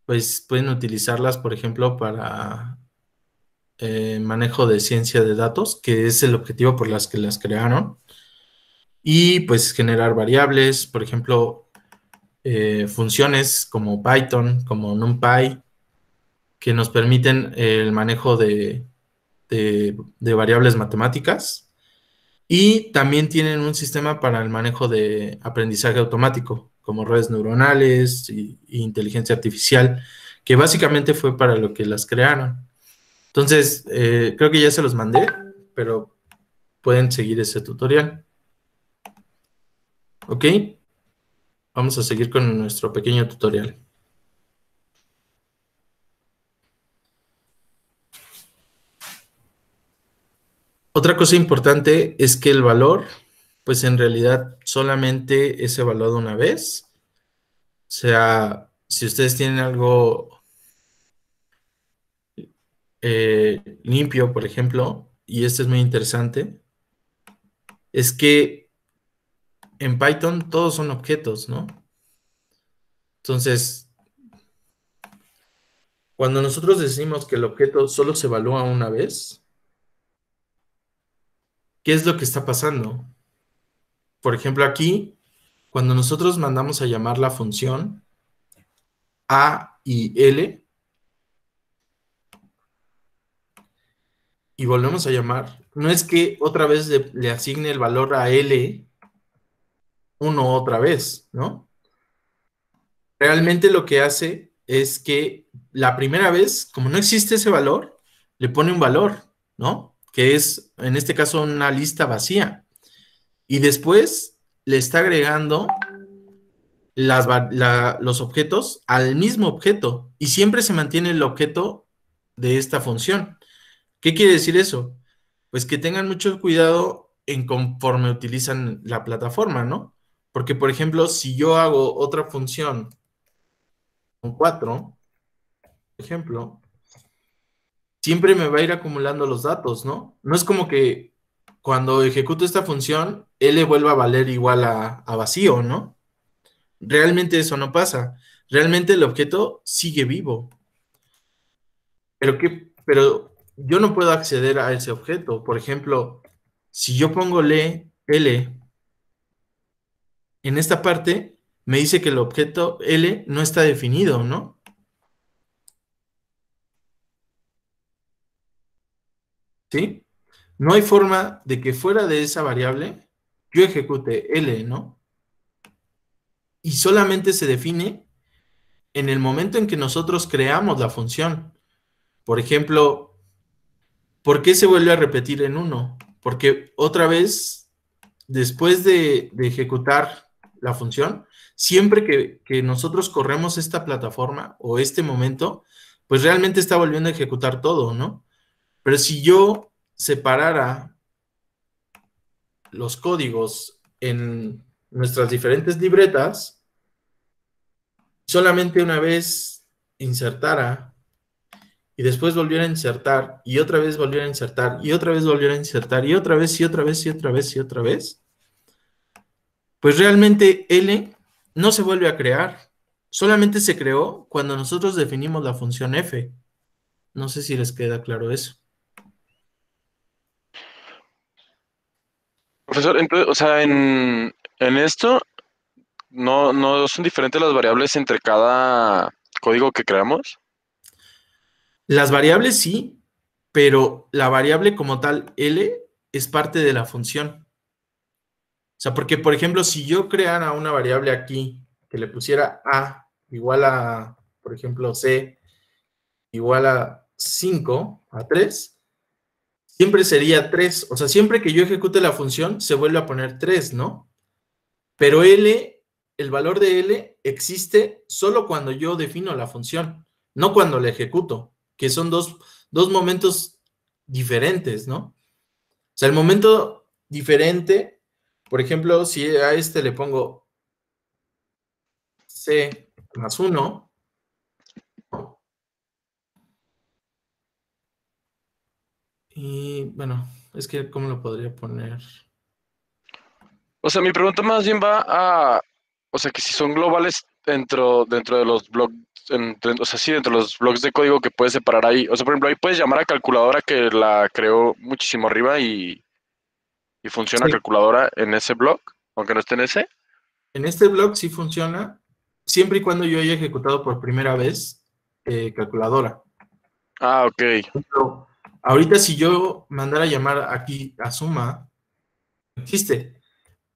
pues pueden utilizarlas, por ejemplo, para manejo de ciencia de datos, que es el objetivo por las que las crearon, y pues generar variables, por ejemplo, funciones como Python, como NumPy, que nos permiten el manejo de variables matemáticas. Y también tienen un sistema para el manejo de aprendizaje automático, como redes neuronales y inteligencia artificial, que básicamente fue para lo que las crearon. Entonces, creo que ya se los mandé, pero pueden seguir ese tutorial. ¿Ok? Vamos a seguir con nuestro pequeño tutorial. Otra cosa importante es que el valor, pues en realidad solamente es evaluado una vez. O sea, si ustedes tienen algo limpio, por ejemplo, y esto es muy interesante, es que en Python todos son objetos, ¿no? Entonces, cuando nosotros decimos que el objeto solo se evalúa una vez, ¿qué es lo que está pasando? Por ejemplo, aquí, cuando nosotros mandamos a llamar la función A y L y volvemos a llamar, no es que otra vez le asigne el valor a L uno otra vez, ¿no? Realmente lo que hace es que la primera vez, como no existe ese valor, le pone un valor, ¿no? Que es, en este caso, una lista vacía. Y después le está agregando los objetos al mismo objeto. Y siempre se mantiene el objeto de esta función. ¿Qué quiere decir eso? Pues que tengan mucho cuidado en conforme utilizan la plataforma, ¿no? Porque, por ejemplo, si yo hago otra función con 4, por ejemplo, siempre me va a ir acumulando los datos, ¿no? No es como que cuando ejecuto esta función, L vuelva a valer igual a vacío, ¿no? Realmente eso no pasa. Realmente el objeto sigue vivo. Pero yo no puedo acceder a ese objeto. Por ejemplo, si yo pongo L en esta parte, me dice que el objeto L no está definido, ¿no? ¿Sí? No hay forma de que fuera de esa variable yo ejecute L, ¿no? Y solamente se define en el momento en que nosotros creamos la función. Por ejemplo, ¿por qué se vuelve a repetir en uno? Porque otra vez, después de ejecutar la función, siempre que nosotros corremos esta plataforma o este momento, pues realmente está volviendo a ejecutar todo, ¿no? Pero si yo separara los códigos en nuestras diferentes libretas, solamente una vez insertara y después volviera a insertar y otra vez volviera a insertar y otra vez volviera a insertar y otra vez y otra vez y otra vez y otra vez, pues realmente L no se vuelve a crear. Solamente se creó cuando nosotros definimos la función f. No sé si les queda claro eso. Profesor, entonces, o sea, en esto no son diferentes las variables entre cada código que creamos. Las variables sí, pero la variable como tal L es parte de la función. O sea, porque por ejemplo, si yo creara una variable aquí que le pusiera A igual a, por ejemplo, C igual a 5 a 3, siempre sería 3. O sea, siempre que yo ejecute la función, se vuelve a poner 3, ¿no? Pero L, el valor de L existe solo cuando yo defino la función, no cuando la ejecuto, que son dos momentos diferentes, ¿no? O sea, el momento diferente, por ejemplo, si a este le pongo C más 1, y bueno, es que, ¿cómo lo podría poner? O sea, mi pregunta más bien va a, o sea, que si son globales dentro de los blogs, o sea, sí, dentro de los blogs de código que puedes separar ahí. O sea, por ejemplo, ahí puedes llamar a calculadora que la creó muchísimo arriba y funciona Sí. calculadora en ese blog, aunque no esté en ese. En este blog sí funciona, siempre y cuando yo haya ejecutado por primera vez calculadora. Ah, ok. Pero ahorita si yo mandara a llamar aquí a Suma, existe.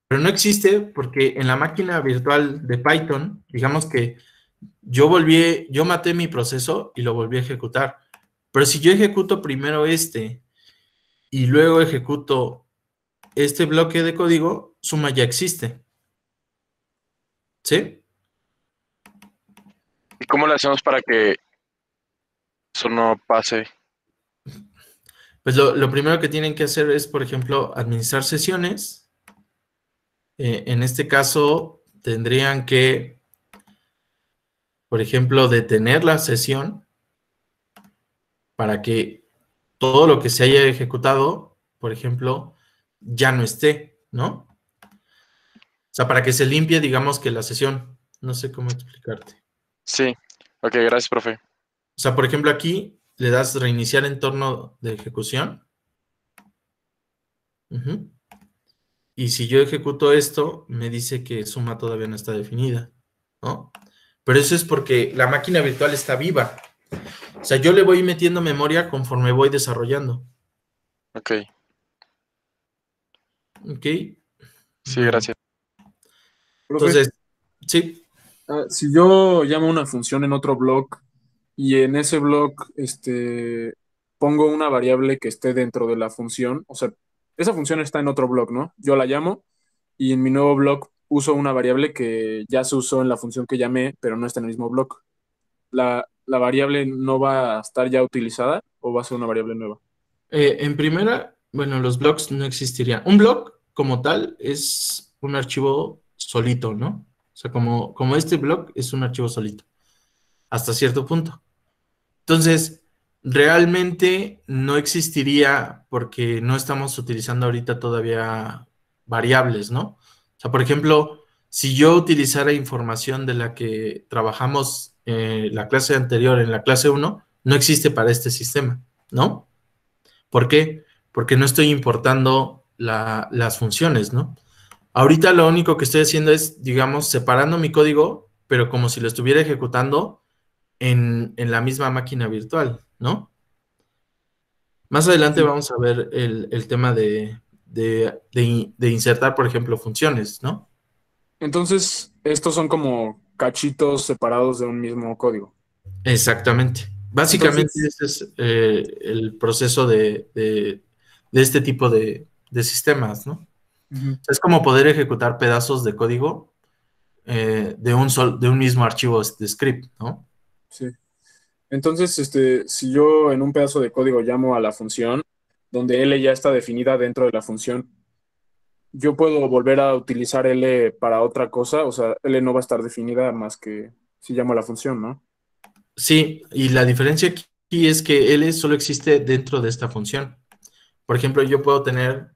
Pero no existe porque en la máquina virtual de Python, digamos que yo maté mi proceso y lo volví a ejecutar. Pero si yo ejecuto primero este y luego ejecuto este bloque de código, Suma ya existe. ¿Sí? ¿Y cómo le hacemos para que eso no pase? Pues lo primero que tienen que hacer es, por ejemplo, administrar sesiones. En este caso, tendrían que, por ejemplo, detener la sesión para que todo lo que se haya ejecutado, por ejemplo, ya no esté, ¿no? O sea, para que se limpie, digamos que la sesión. No sé cómo explicarte. Sí. Ok, gracias, profe. O sea, por ejemplo, aquí le das reiniciar entorno de ejecución. Ujú. Y si yo ejecuto esto, me dice que suma todavía no está definida, ¿no? Pero eso es porque la máquina virtual está viva. O sea, yo le voy metiendo memoria conforme voy desarrollando. Ok. ¿Ok? Sí, Bueno, gracias. Profe, entonces, sí, si yo llamo una función en otro block y en ese block pongo una variable que esté dentro de la función, o sea, esa función está en otro block, ¿no? Yo la llamo y en mi nuevo block uso una variable que ya se usó en la función que llamé, pero no está en el mismo block. ¿La variable no va a estar ya utilizada o va a ser una variable nueva? en primera, bueno, los blocks no existirían. Un block como tal es un archivo solito, ¿no? O sea, como este block es un archivo solito, hasta cierto punto. Entonces, realmente no existiría porque no estamos utilizando ahorita todavía variables, ¿no? O sea, por ejemplo, si yo utilizara información de la que trabajamos la clase anterior, en la clase uno, no existe para este sistema, ¿no? ¿Por qué? Porque no estoy importando las funciones, ¿no? Ahorita lo único que estoy haciendo es, digamos, separando mi código, pero como si lo estuviera ejecutando en la misma máquina virtual, ¿no? Más adelante Sí. vamos a ver el tema de insertar, por ejemplo, funciones, ¿no? Entonces, estos son como cachitos separados de un mismo código. Exactamente. Básicamente Entonces, ese es el proceso de este tipo de sistemas, ¿no? ujú, O sea, es como poder ejecutar pedazos de código de un mismo archivo de script, ¿no? sí. Entonces, si yo en un pedazo de código llamo a la función, donde L ya está definida dentro de la función, yo puedo volver a utilizar L para otra cosa, o sea, L no va a estar definida más que si llamo a la función, ¿no? Sí, y la diferencia aquí es que L solo existe dentro de esta función. Por ejemplo, yo puedo tener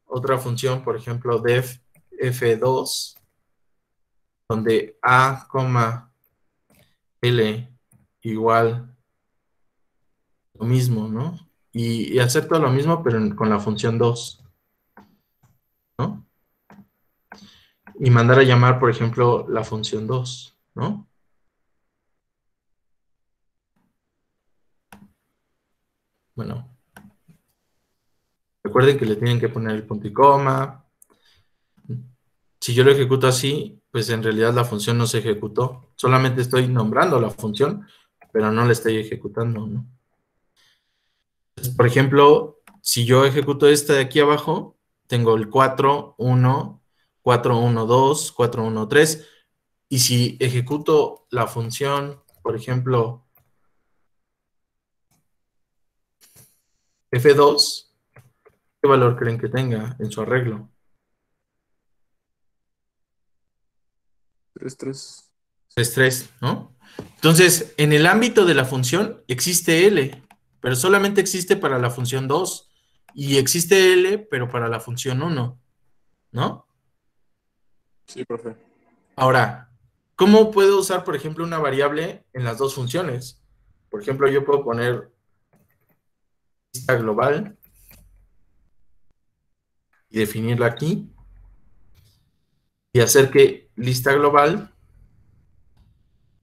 otra función, por ejemplo, def f2, donde a, l igual lo mismo, ¿no? Y acepto lo mismo, pero con la función 2, ¿no? Y mandar a llamar, por ejemplo, la función 2, ¿no? Bueno, recuerden que le tienen que poner el punto y coma. Si yo lo ejecuto así, pues en realidad la función no se ejecutó. Solamente estoy nombrando la función, pero no la estoy ejecutando, ¿no? Entonces, por ejemplo, si yo ejecuto esta de aquí abajo, tengo el 4, 1, 4, 1, 2, 4, 1, 3. Y si ejecuto la función, por ejemplo, F2, ¿qué valor creen que tenga en su arreglo? 3 3. Es 3, ¿no? Entonces, en el ámbito de la función existe L, pero solamente existe para la función 2. Y existe L, pero para la función 1, ¿no? Sí, profe. Ahora, ¿cómo puedo usar, por ejemplo, una variable en las dos funciones? Por ejemplo, yo puedo poner lista global y definirla aquí y hacer que lista global,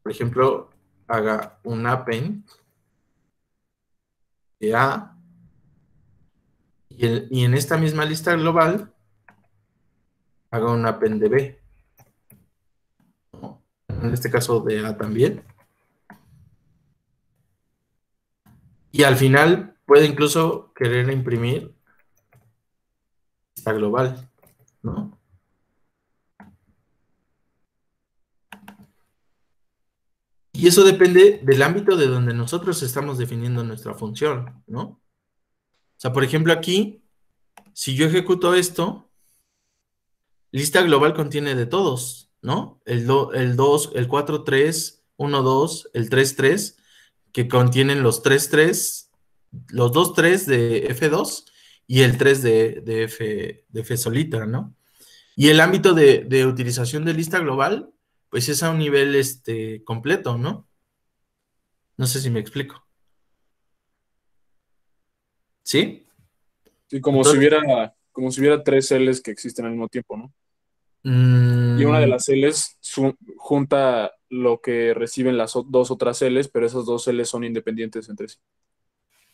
por ejemplo, haga un append de A y en esta misma lista global haga un append de B, ¿no? En este caso de A también. Y al final puede incluso querer imprimir lista global, ¿no? Y eso depende del ámbito de donde nosotros estamos definiendo nuestra función, ¿no? O sea, por ejemplo, aquí, si yo ejecuto esto, lista global contiene de todos, ¿no? El 2, el 4 3 1 2 el 3 3 que contienen los 3 3 los 2 3 de F2 y el 3 de F solita, ¿no? Y el ámbito de utilización de lista global, pues es a un nivel completo, ¿no? No sé si me explico. ¿Sí? Sí, Entonces, como si hubiera tres Ls que existen al mismo tiempo, ¿no? Y una de mm, las Ls junta lo que reciben las dos otras Ls, pero esas dos Ls son independientes entre sí.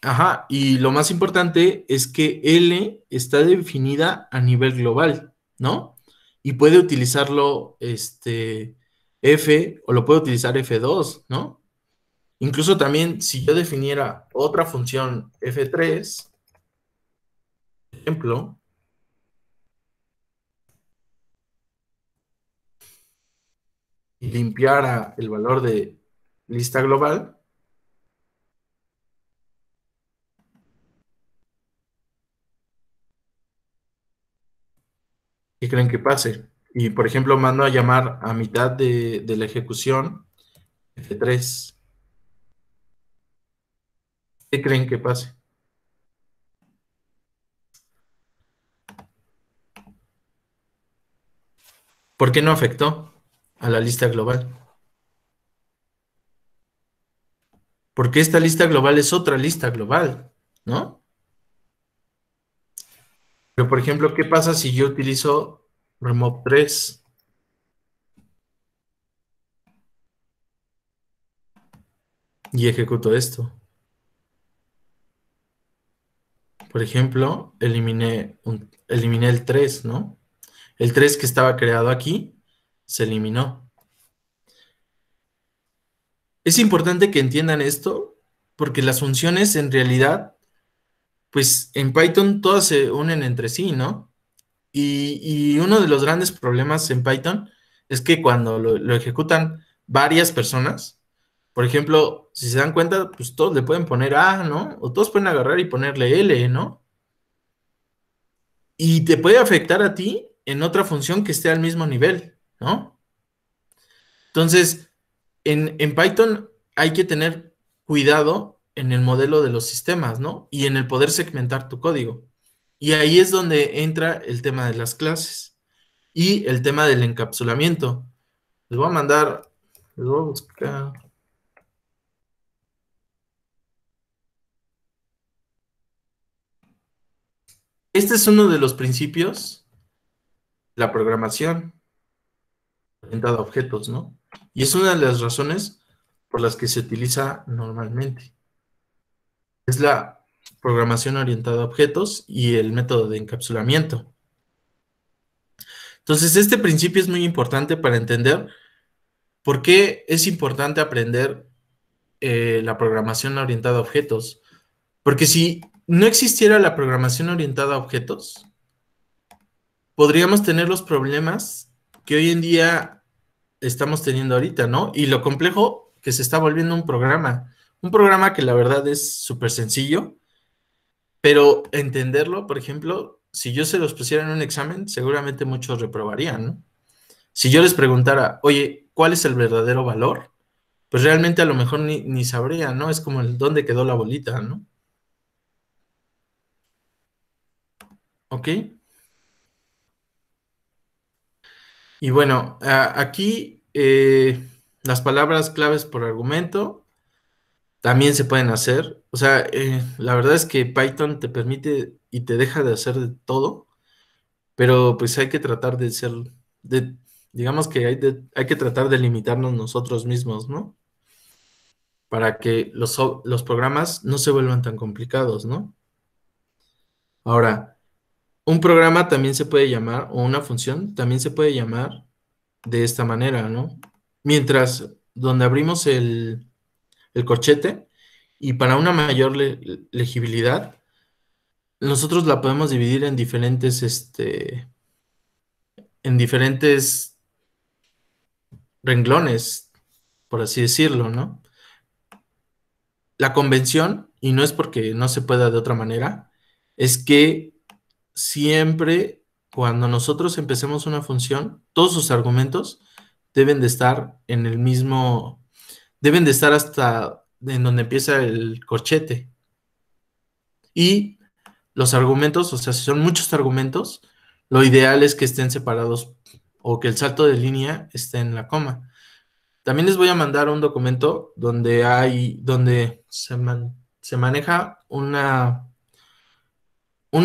ajá, y lo más importante es que L está definida a nivel global, ¿no? Y puede utilizarlo F o lo puede utilizar F2, ¿no? Incluso también si yo definiera otra función F3, por ejemplo, y limpiara el valor de lista global, ¿qué creen que pase? Y por ejemplo, mando a llamar a mitad de la ejecución F3. ¿Qué creen que pase? ¿Por qué no afectó a la lista global? Porque esta lista global es otra lista global, ¿no? Pero, por ejemplo, ¿qué pasa si yo utilizo remove 3 y ejecuto esto? Por ejemplo, eliminé el 3, ¿no? El 3 que estaba creado aquí se eliminó. Es importante que entiendan esto porque las funciones en realidad, pues en Python todas se unen entre sí, ¿no? Y uno de los grandes problemas en Python es que cuando lo ejecutan varias personas, por ejemplo, si se dan cuenta, pues todos le pueden poner A, ¿no? O todos pueden agarrar y ponerle L, ¿no? Y te puede afectar a ti en otra función que esté al mismo nivel, ¿no? Entonces, en Python hay que tener cuidado en el modelo de los sistemas, ¿no? Y en el poder segmentar tu código. Y ahí es donde entra el tema de las clases y el tema del encapsulamiento. Les voy a mandar, les voy a buscar. Este es uno de los principios de la programación orientada a objetos, ¿no? Y es una de las razones por las que se utiliza normalmente. Es la programación orientada a objetos y el método de encapsulamiento. Entonces, este principio es muy importante para entender por qué es importante aprender la programación orientada a objetos. Porque si no existiera la programación orientada a objetos, podríamos tener los problemas que hoy en día estamos teniendo ahorita, ¿no? Y lo complejo que se está volviendo un programa que la verdad es súper sencillo, pero entenderlo, por ejemplo, si yo se los pusiera en un examen, seguramente muchos reprobarían, ¿no? Si yo les preguntara, oye, ¿cuál es el verdadero valor? Pues realmente a lo mejor ni sabrían, ¿no? Es como el dónde quedó la bolita, ¿no? ¿Ok? Y bueno, aquí las palabras claves por argumento también se pueden hacer. O sea, la verdad es que Python te permite y te deja de hacer de todo, pero pues hay que tratar de ser, de, digamos que hay que tratar de limitarnos nosotros mismos, ¿no? Para que los programas no se vuelvan tan complicados, ¿no? Ahora, un programa también se puede llamar, o una función también se puede llamar de esta manera, ¿no? Mientras donde abrimos el corchete y para una mayor legibilidad, nosotros la podemos dividir en diferentes renglones, por así decirlo, ¿no? La convención, y no es porque no se pueda de otra manera, es que siempre cuando nosotros empecemos una función, todos sus argumentos deben de estar en el mismo, deben de estar hasta en donde empieza el corchete. Y los argumentos, o sea, si son muchos argumentos, lo ideal es que estén separados o que el salto de línea esté en la coma. También les voy a mandar un documento donde se maneja un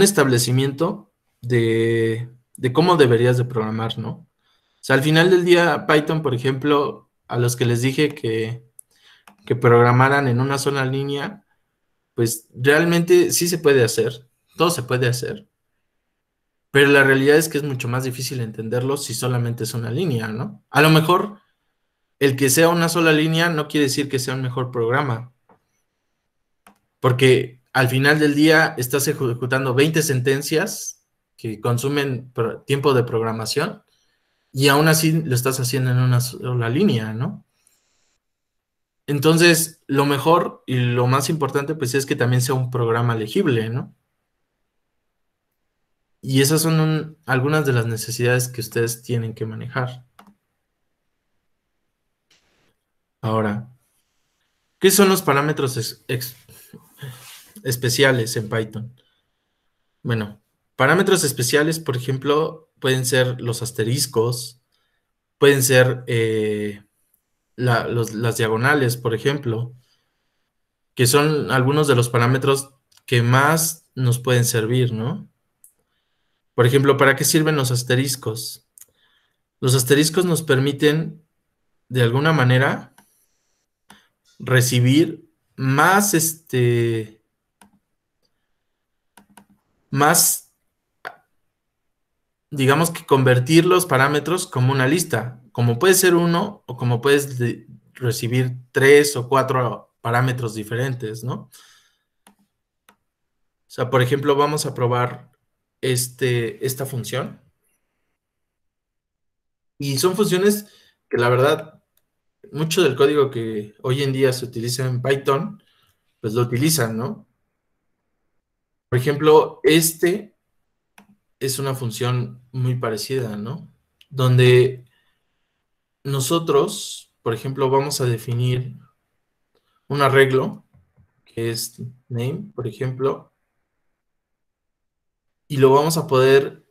establecimiento de cómo deberías de programar, ¿no? O sea, al final del día, Python, por ejemplo, a los que les dije que programaran en una sola línea, pues realmente sí se puede hacer, todo se puede hacer, pero la realidad es que es mucho más difícil entenderlo si solamente es una línea, ¿no? A lo mejor el que sea una sola línea no quiere decir que sea un mejor programa, porque al final del día estás ejecutando 20 sentencias que consumen tiempo de programación y aún así lo estás haciendo en una sola línea, ¿no? Entonces, lo mejor y lo más importante, pues es que también sea un programa legible, ¿no? Y esas son algunas de las necesidades que ustedes tienen que manejar. Ahora, ¿qué son los parámetros especiales en Python? Bueno, parámetros especiales, por ejemplo, pueden ser los asteriscos, pueden ser las diagonales, por ejemplo, que son algunos de los parámetros que más nos pueden servir, ¿no? Por ejemplo, ¿para qué sirven los asteriscos? Los asteriscos nos permiten, de alguna manera, recibir más, más, digamos que convertir los parámetros como una lista, como puede ser uno o como puedes recibir 3 o 4 parámetros diferentes, ¿no? O sea, por ejemplo, vamos a probar esta función. Y son funciones que la verdad, mucho del código que hoy en día se utiliza en Python, pues lo utilizan, ¿no? Por ejemplo, es una función muy parecida, ¿no? Donde nosotros, por ejemplo, vamos a definir un arreglo, que es name, por ejemplo, y lo vamos a poder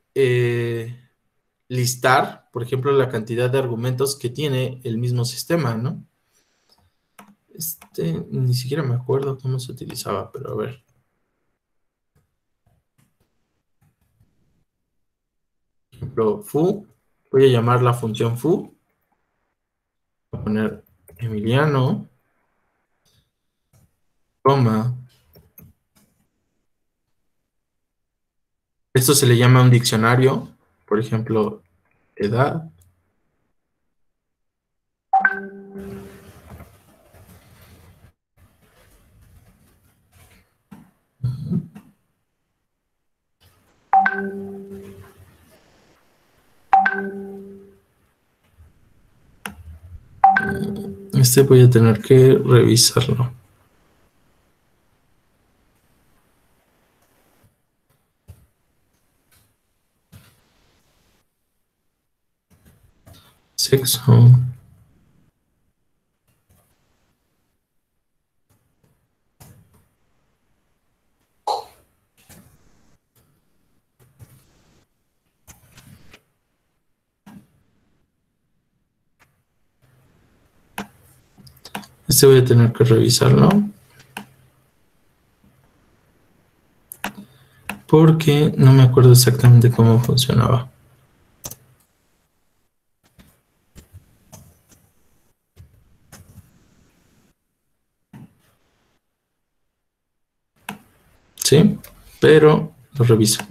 listar, por ejemplo, la cantidad de argumentos que tiene el mismo sistema, ¿no? Ni siquiera me acuerdo cómo se utilizaba, pero a ver. Por ejemplo, foo, voy a llamar la función foo, voy a poner Emiliano, coma. Esto se le llama un diccionario, por ejemplo, edad. Voy a tener que revisarlo. Sexo. Este voy a tener que revisarlo. Porque no me acuerdo exactamente cómo funcionaba. Sí, pero lo reviso.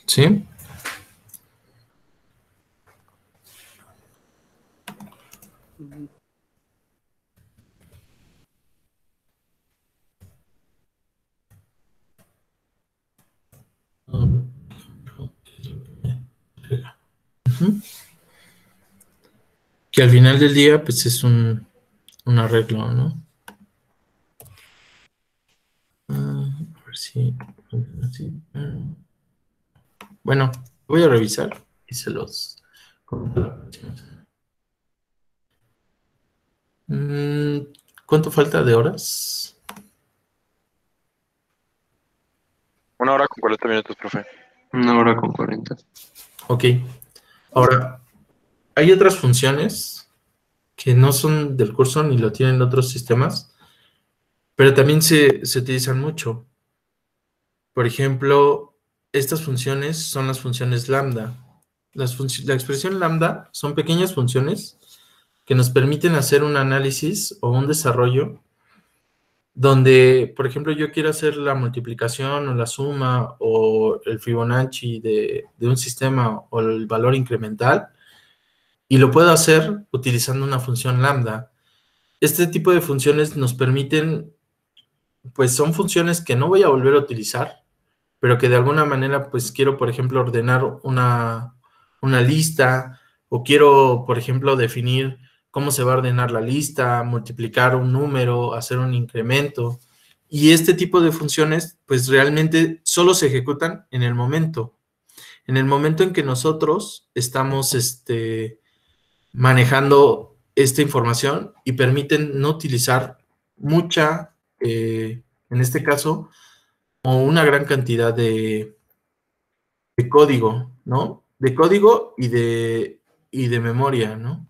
Sí. Ujú. Que al final del día, pues es un arreglo, ¿no? A ver si... Bueno, voy a revisar y se los comento la próxima. ¿Cuánto falta de horas? 1 hora con 40 minutos, profe. 1 hora con 40. Ok. Ahora, hay otras funciones que no son del curso ni lo tienen otros sistemas, pero también se utilizan mucho. Por ejemplo, estas funciones son las funciones lambda. La expresión lambda son pequeñas funciones que nos permiten hacer un análisis o un desarrollo donde, por ejemplo, yo quiero hacer la multiplicación o la suma o el Fibonacci de un sistema o el valor incremental, y lo puedo hacer utilizando una función lambda. Este tipo de funciones nos permiten, pues son funciones que no voy a volver a utilizar, pero que de alguna manera, pues quiero, por ejemplo, ordenar una lista, o quiero, por ejemplo, definir cómo se va a ordenar la lista, multiplicar un número, hacer un incremento. Y este tipo de funciones, pues realmente solo se ejecutan en el momento. En el momento en que nosotros estamos manejando esta información, y permiten no utilizar mucha, en este caso, o una gran cantidad de código, ¿no? De código y de memoria, ¿no?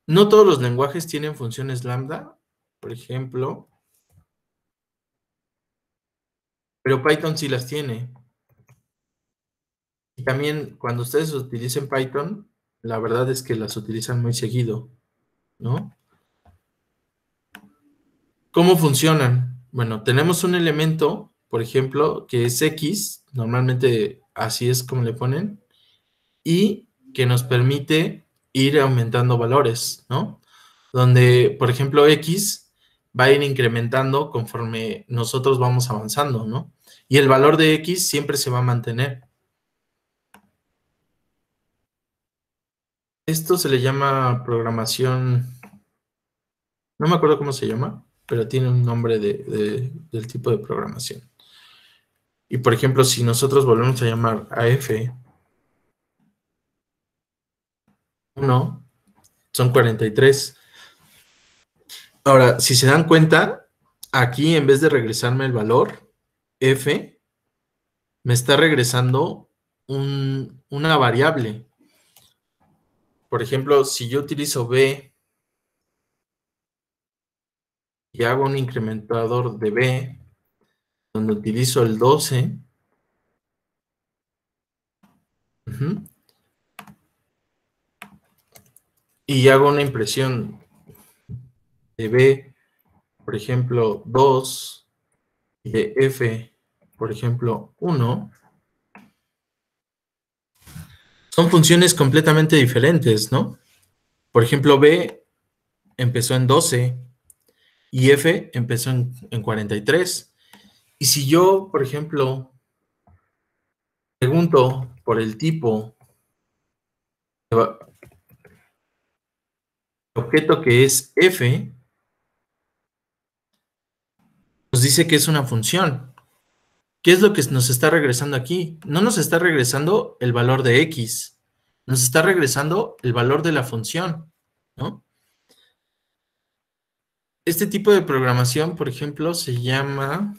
No todos los lenguajes tienen funciones lambda, por ejemplo, pero Python sí las tiene. Y también cuando ustedes utilicen Python, la verdad es que las utilizan muy seguido, ¿no? ¿Cómo funcionan? Bueno, tenemos un elemento, por ejemplo, que es X, normalmente así es como le ponen, y que nos permite ir aumentando valores, ¿no? Donde, por ejemplo, X va a ir incrementando conforme nosotros vamos avanzando, ¿no? Y el valor de X siempre se va a mantener. Esto se le llama programación, no me acuerdo cómo se llama, pero tiene un nombre del tipo de programación. Y por ejemplo, si nosotros volvemos a llamar a F1, son 43. Ahora, si se dan cuenta, aquí en vez de regresarme el valor F, me está regresando una variable. Por ejemplo, si yo utilizo B y hago un incrementador de B, donde utilizo el 12, ujú, y hago una impresión de B, por ejemplo, 2, y de F, por ejemplo, 1, son funciones completamente diferentes, ¿no? Por ejemplo, B empezó en 12 y F empezó en 43. Y si yo, por ejemplo, pregunto por el tipo de objeto que es F, nos dice que es una función. ¿Qué es lo que nos está regresando aquí? No nos está regresando el valor de X, nos está regresando el valor de la función, ¿no? Este tipo de programación, por ejemplo, se llama...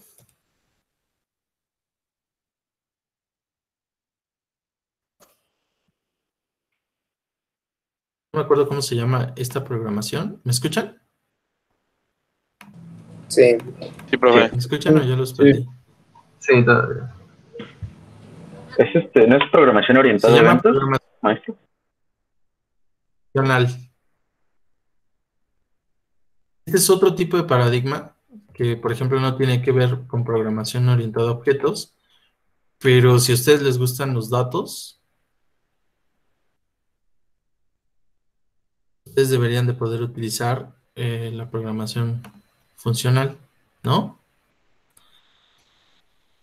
acuerdo cómo se llama esta programación. ¿Me escuchan? Sí. Sí, profe. ¿Me escuchan o ya los Sí. perdí? Sí, todavía. ¿No es programación Se orientada a llama eventos, programación maestro? funcional. Este es otro tipo de paradigma que, por ejemplo, no tiene que ver con programación orientada a objetos, pero si a ustedes les gustan los datos, ustedes deberían de poder utilizar la programación funcional, ¿no?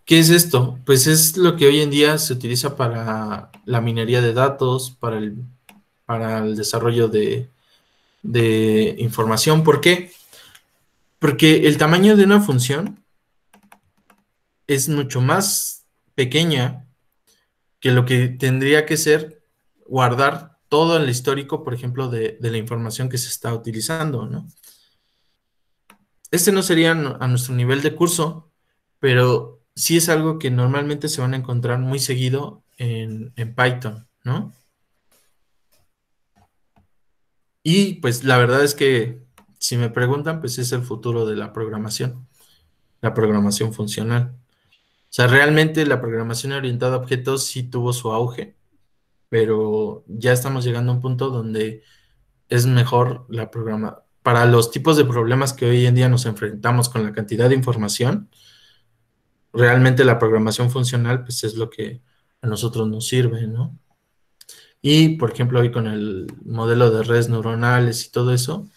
¿Qué es esto? Pues es lo que hoy en día se utiliza para la minería de datos, para el desarrollo de información. ¿Por qué? Porque el tamaño de una función es mucho más pequeña que lo que tendría que ser guardar todo el histórico, por ejemplo, de la información que se está utilizando, ¿no? Este no sería a nuestro nivel de curso, pero sí es algo que normalmente se van a encontrar muy seguido en Python, ¿no? Y pues la verdad es que si me preguntan, pues es el futuro de la programación funcional. O sea, realmente la programación orientada a objetos sí tuvo su auge, pero ya estamos llegando a un punto donde es mejor para los tipos de problemas que hoy en día nos enfrentamos con la cantidad de información, realmente la programación funcional pues es lo que a nosotros nos sirve, ¿no? Y, por ejemplo, hoy con el modelo de redes neuronales y todo eso,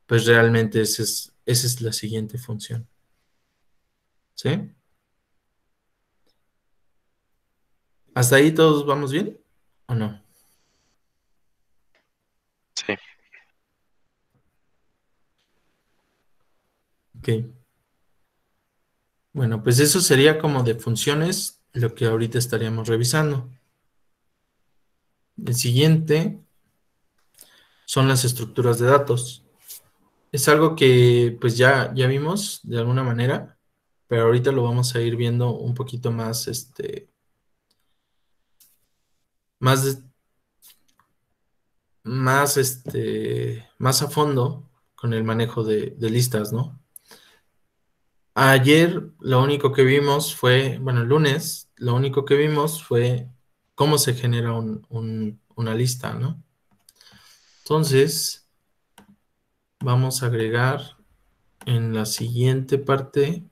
pues realmente esa es la siguiente función. ¿Sí? ¿Hasta ahí todos vamos bien o no? Sí. Ok. Bueno, pues eso sería como de funciones lo que ahorita estaríamos revisando. El siguiente son las estructuras de datos. Es algo que pues ya vimos de alguna manera, pero ahorita lo vamos a ir viendo un poquito más, más, más a fondo con el manejo de listas, ¿no? Ayer lo único que vimos fue, bueno, el lunes, lo único que vimos fue cómo se genera una lista, ¿no? Entonces, vamos a agregar en la siguiente parte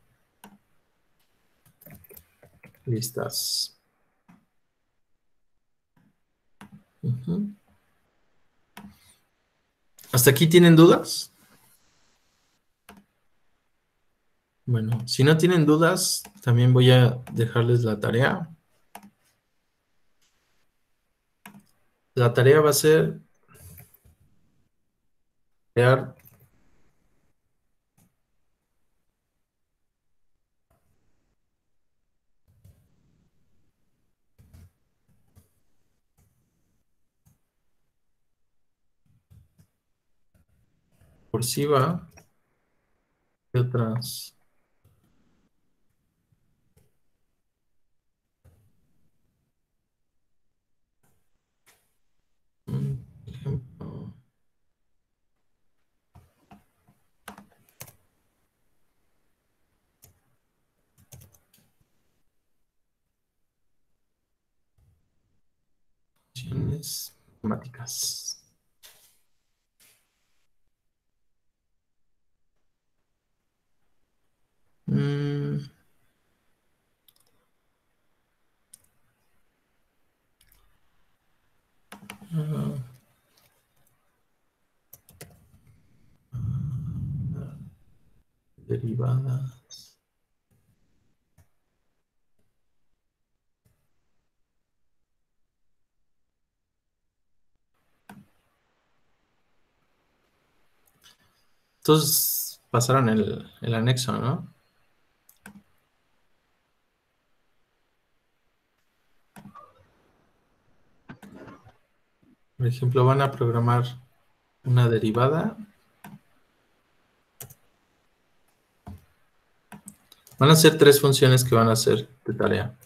listas. Ujú. ¿Hasta aquí tienen dudas? Bueno, si no tienen dudas, también voy a dejarles la tarea. La tarea va a ser crear cursiva y otras. Ejemplo. Funciones matemáticas. Mm, ah, derivadas. Entonces pasaron el anexo, ¿no? Por ejemplo, van a programar una derivada. Van a ser 3 funciones que van a hacer de tarea.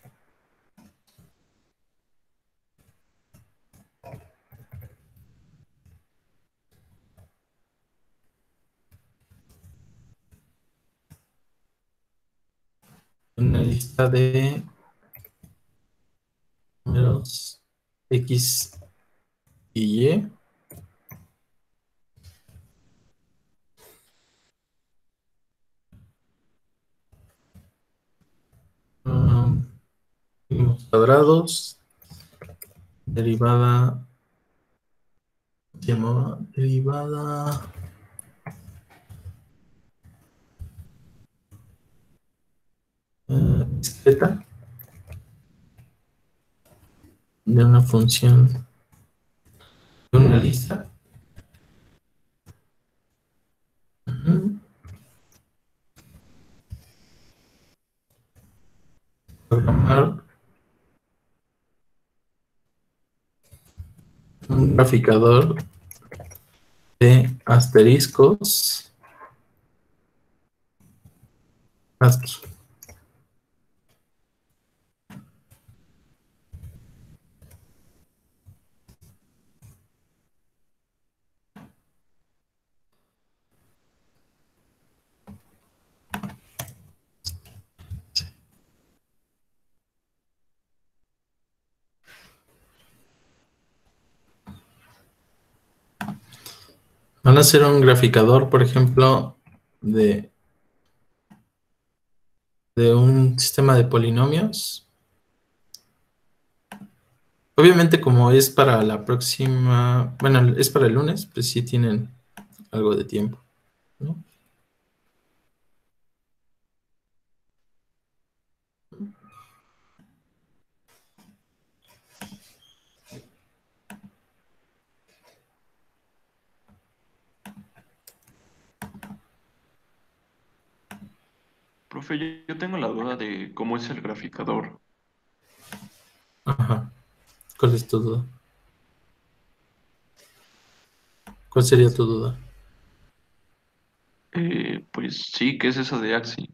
una lista de números X y Y. Números cuadrados, derivada, se llamaba derivada discreta de una función de una lista. Ujú. Programar un graficador de asteriscos ASCII. Van a hacer un graficador, por ejemplo, de un sistema de polinomios. Obviamente, como es para la próxima, bueno, es para el lunes, pues sí tienen algo de tiempo, ¿no? Profe, yo tengo la duda de cómo es el graficador. Ajá. ¿Cuál es tu duda? ¿Cuál sería tu duda? Pues sí, ¿qué es eso de AXI?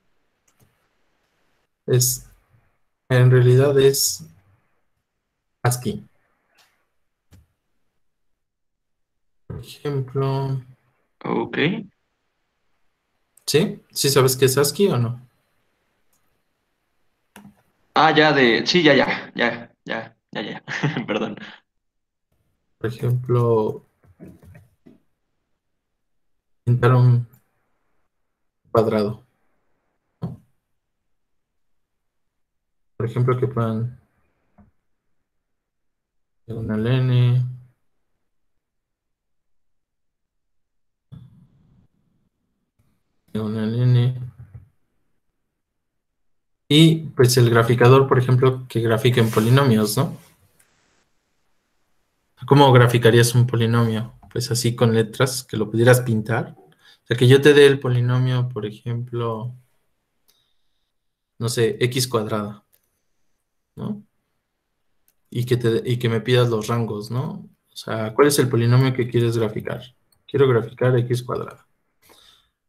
En realidad es ASCII. Por ejemplo, Ok. ¿sí? ¿Sí sabes qué es ASCII o no? Ah, ya de. Sí, ya. Perdón. Por ejemplo, pintar un cuadrado, ¿no? Por ejemplo, que puedan diagonal N, diagonal N. Y pues el graficador, por ejemplo, que grafique en polinomios, ¿no? ¿Cómo graficarías un polinomio? Pues así con letras, que lo pudieras pintar. O sea, que yo te dé el polinomio, por ejemplo, no sé, x cuadrada, ¿no? Y que me pidas los rangos, ¿no? O sea, ¿cuál es el polinomio que quieres graficar? Quiero graficar x cuadrada.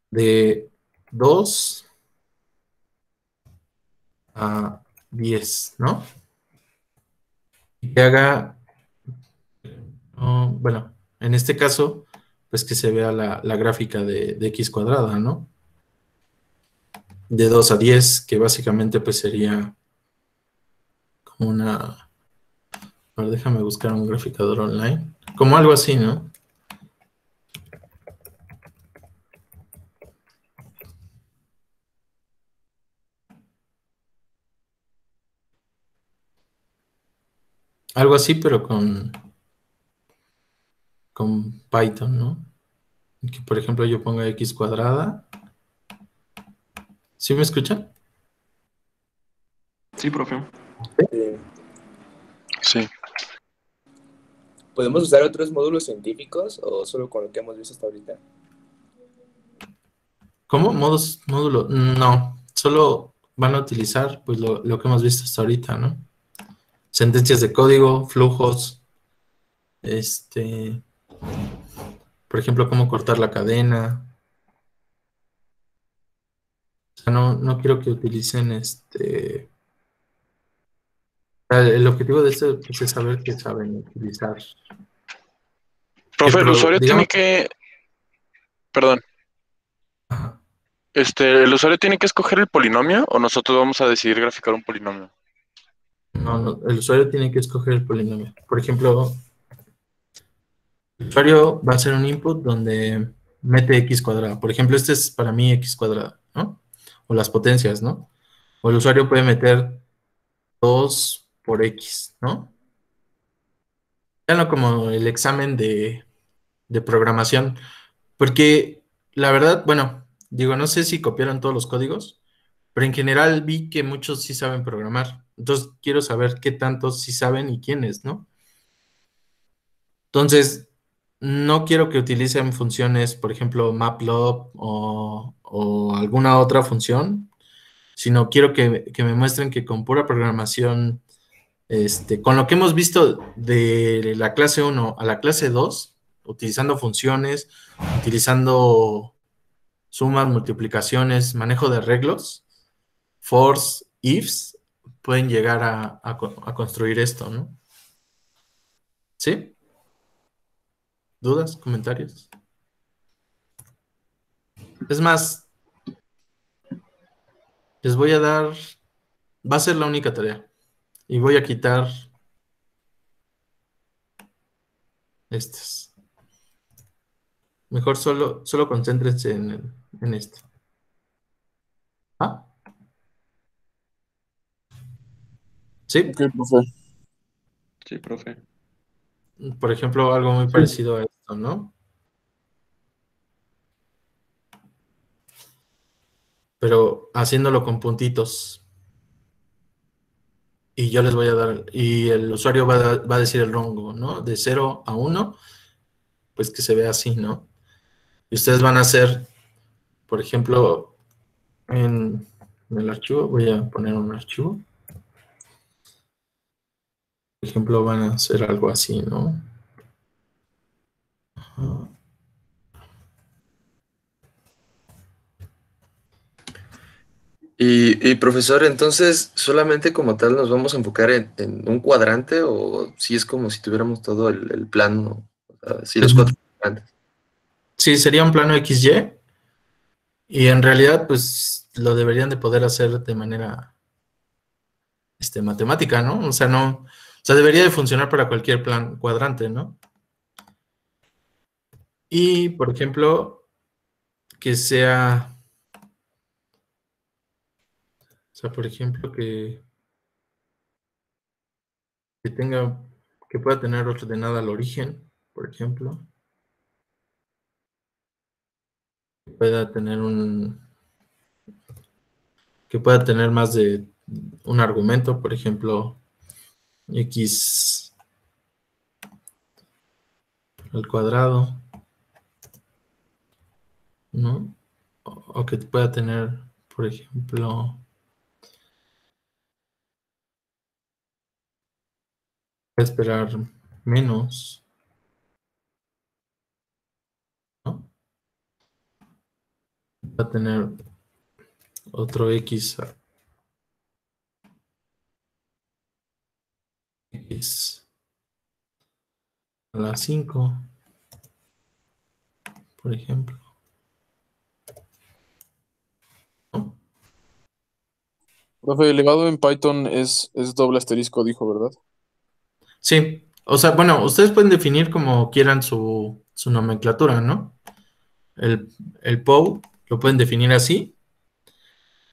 De 2 a 10, ¿no? Y que haga, bueno, en este caso, pues que se vea la gráfica de x cuadrada, ¿no? De 2 a 10, que básicamente pues sería como una... A ver, déjame buscar un graficador online. Como algo así, ¿no? Algo así, pero con Python, ¿no? Que por ejemplo yo ponga x cuadrada. ¿Sí me escuchan? Sí, profe. Sí. ¿Podemos usar otros módulos científicos o solo con lo que hemos visto hasta ahorita? ¿Cómo? Módulo. No, solo van a utilizar pues lo que hemos visto hasta ahorita, ¿no? Sentencias de código, flujos, por ejemplo, cómo cortar la cadena. O sea, no quiero que utilicen el objetivo de esto pues, es saber que saben utilizar. Profe, el usuario tiene Digamos, que, perdón, ajá. ¿El usuario tiene que escoger el polinomio o nosotros vamos a decidir graficar un polinomio? No, el usuario tiene que escoger el polinomio. Por ejemplo, el usuario va a hacer un input donde mete x cuadrado. Por ejemplo, este es para mí x cuadrado, ¿no? O las potencias, ¿no? O el usuario puede meter 2 por x, ¿no? Veanlo como el examen de programación. Porque la verdad, bueno, digo, no sé si copiaron todos los códigos, pero en general vi que muchos sí saben programar. Entonces quiero saber qué tantos sí saben y quiénes, ¿no? Entonces, no quiero que utilicen funciones, por ejemplo, Matplotlib o alguna otra función, sino quiero que me muestren que con pura programación, con lo que hemos visto de la clase 1 a la clase 2, utilizando funciones, utilizando sumas, multiplicaciones, manejo de arreglos, fors, ifs, pueden llegar a construir esto, ¿no? ¿Sí? ¿Dudas? ¿Comentarios? Es más, les voy a dar, va a ser la única tarea. Y voy a quitar estas. Mejor solo concéntrense en esto. ¿Ah? ¿Sí? Ok, profe. Sí, profe. Por ejemplo, algo muy parecido a esto, ¿no? Pero haciéndolo con puntitos. Y yo les voy a dar, y el usuario va a decir el rango, ¿no? De 0 a 1, pues que se vea así, ¿no? Y ustedes van a hacer, por ejemplo, en el archivo, voy a poner un archivo. Por ejemplo, van a hacer algo así, ¿no? Ajá. Y profesor, entonces, ¿solamente como tal nos vamos a enfocar en un cuadrante o si es como si tuviéramos todo el plano, o sea, si los cuatro cuadrantes? Sí, sería un plano XY y en realidad pues lo deberían de poder hacer de manera matemática, ¿no? O sea, no, o sea, debería de funcionar para cualquier plan cuadrante, ¿no? Y, por ejemplo, que sea, o sea, por ejemplo, que tenga, que pueda tener ordenada al origen, por ejemplo, que pueda tener que pueda tener más de un argumento, por ejemplo, x al cuadrado, ¿no? O que pueda tener, por ejemplo, esperar menos, ¿no? Va a tener otro x a la 5, por ejemplo, ¿no? Profe, elevado en Python es doble asterisco, dijo, ¿verdad? Sí, o sea, bueno, ustedes pueden definir como quieran su nomenclatura, ¿no? El POW lo pueden definir así,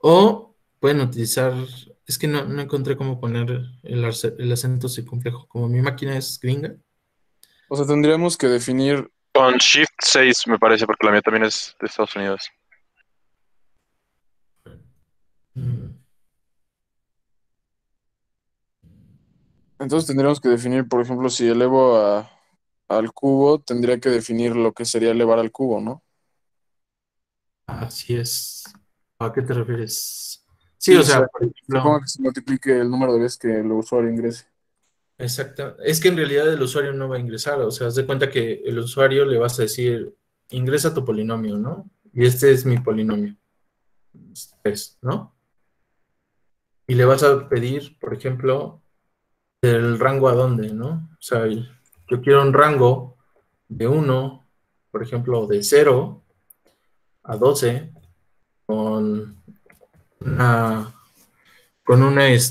o pueden utilizar, es que no encontré cómo poner el acento circunflejo, como mi máquina es gringa. O sea, tendríamos que definir, Con Shift 6 me parece, porque la mía también es de Estados Unidos. Mm, entonces tendríamos que definir, por ejemplo, si elevo al cubo, tendría que definir lo que sería elevar al cubo, ¿no? Así es. ¿A qué te refieres? Sí, Sí, o o sea, sea, por supongo ejemplo, que se multiplique el número de veces que el usuario ingrese. exacto. Es que en realidad el usuario no va a ingresar, o sea, haz de cuenta que el usuario le vas a decir, ingresa tu polinomio, ¿no? Y este es mi polinomio, ¿no? Y le vas a pedir, por ejemplo, el rango a dónde, ¿no? O sea, yo quiero un rango de 1, por ejemplo, de 0 a 12, con con una,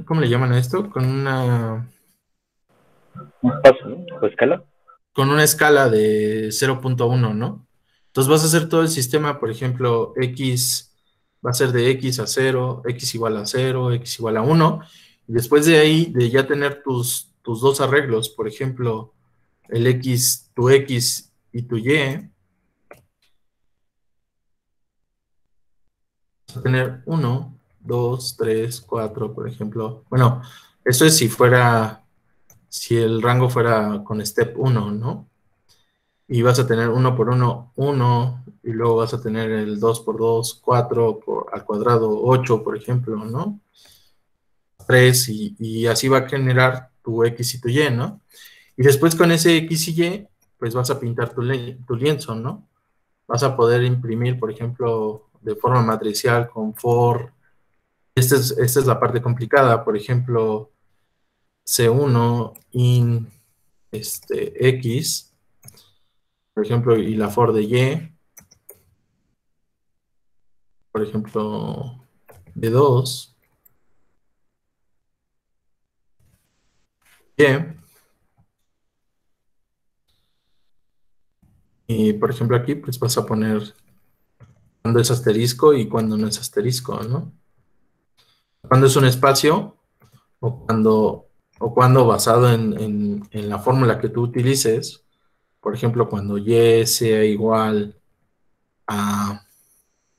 ¿cómo le llaman a esto? Un paso, ¿no? O escala. Con una escala de 0.1, ¿no? Entonces vas a hacer todo el sistema, por ejemplo, X va a ser de X a 0, X igual a 0, X igual a 1, y después de ahí, de ya tener tus dos arreglos, por ejemplo, el X, tu X y tu Y, vas a tener 1, 2, 3, 4, por ejemplo. Bueno, eso es si el rango fuera con step 1, ¿no? Y vas a tener 1 por 1, 1, y luego vas a tener el 2 por 2, 4 al cuadrado, 8, por ejemplo, ¿no? 3, y así va a generar tu X y tu Y, ¿no? Y después con ese X y Y, pues vas a pintar tu lienzo, ¿no? Vas a poder imprimir, por ejemplo, de forma matricial con for. Esta es la parte complicada, por ejemplo, C1 in X, por ejemplo, y la for de Y, por ejemplo, de 2, y por ejemplo aquí pues vas a poner cuando es asterisco y cuando no es asterisco, ¿no? Cuando es un espacio o cuando basado en la fórmula que tú utilices, por ejemplo, cuando y sea igual a,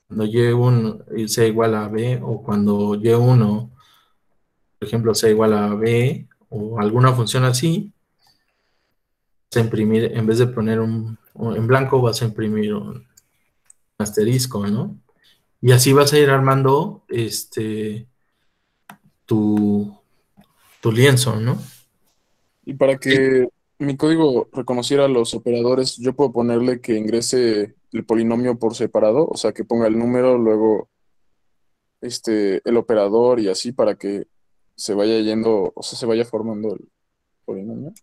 cuando y1 sea igual a b, o cuando y1, por ejemplo, sea igual a b, o alguna función así, vas a imprimir, en vez de poner en blanco, vas a imprimir un asterisco, ¿no? Y así vas a ir armando tu, tu lienzo, ¿no? Y para que mi código reconociera los operadores, yo puedo ponerle que ingrese el polinomio por separado, o sea, que ponga el número, luego el operador y así para que se vaya yendo, o sea, se vaya formando el polinomio.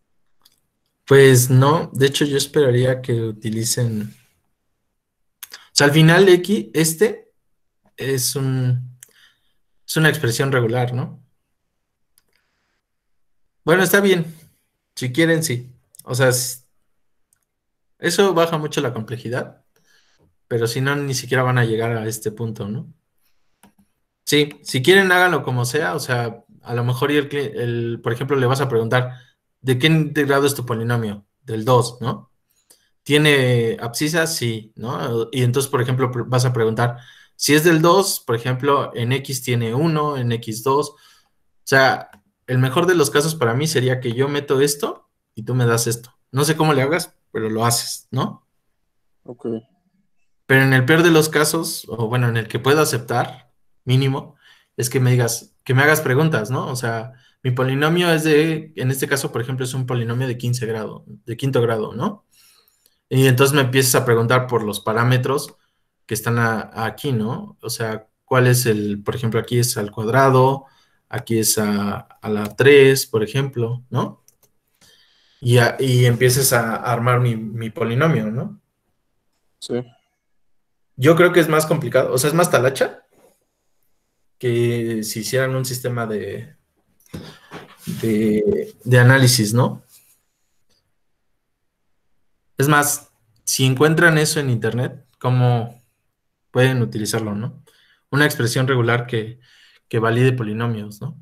Pues no, de hecho yo esperaría que utilicen, o sea, al final X, es es una expresión regular, ¿no? Bueno, está bien, si quieren, sí. O sea, eso baja mucho la complejidad, pero si no, ni siquiera van a llegar a este punto, ¿no? Sí, si quieren, háganlo como sea, o sea, a lo mejor por ejemplo, le vas a preguntar, ¿de qué grado es tu polinomio? Del 2, ¿no? ¿Tiene abscisas? Sí, ¿no? Y entonces, por ejemplo, vas a preguntar, si es del 2, por ejemplo, en X tiene 1, en X2. O sea, el mejor de los casos para mí sería que yo meto esto y tú me das esto. No sé cómo le hagas, pero lo haces, ¿no? Ok. Pero en el peor de los casos, o bueno, en el que puedo aceptar, mínimo, es que me digas, que me hagas preguntas, ¿no? O sea, mi polinomio es en este caso, por ejemplo, es un polinomio de 15 grado, de quinto grado, ¿no? Y entonces me empiezas a preguntar por los parámetros que están aquí, ¿no? O sea, ¿cuál es por ejemplo, aquí es al cuadrado, aquí es a la 3, por ejemplo, ¿no? Y empieces a armar mi polinomio, ¿no? Sí. Yo creo que es más complicado, o sea, es más talacha que si hicieran un sistema de análisis, ¿no? Es más, si encuentran eso en internet, ¿cómo pueden utilizarlo, ¿no? Una expresión regular que valide polinomios, ¿no?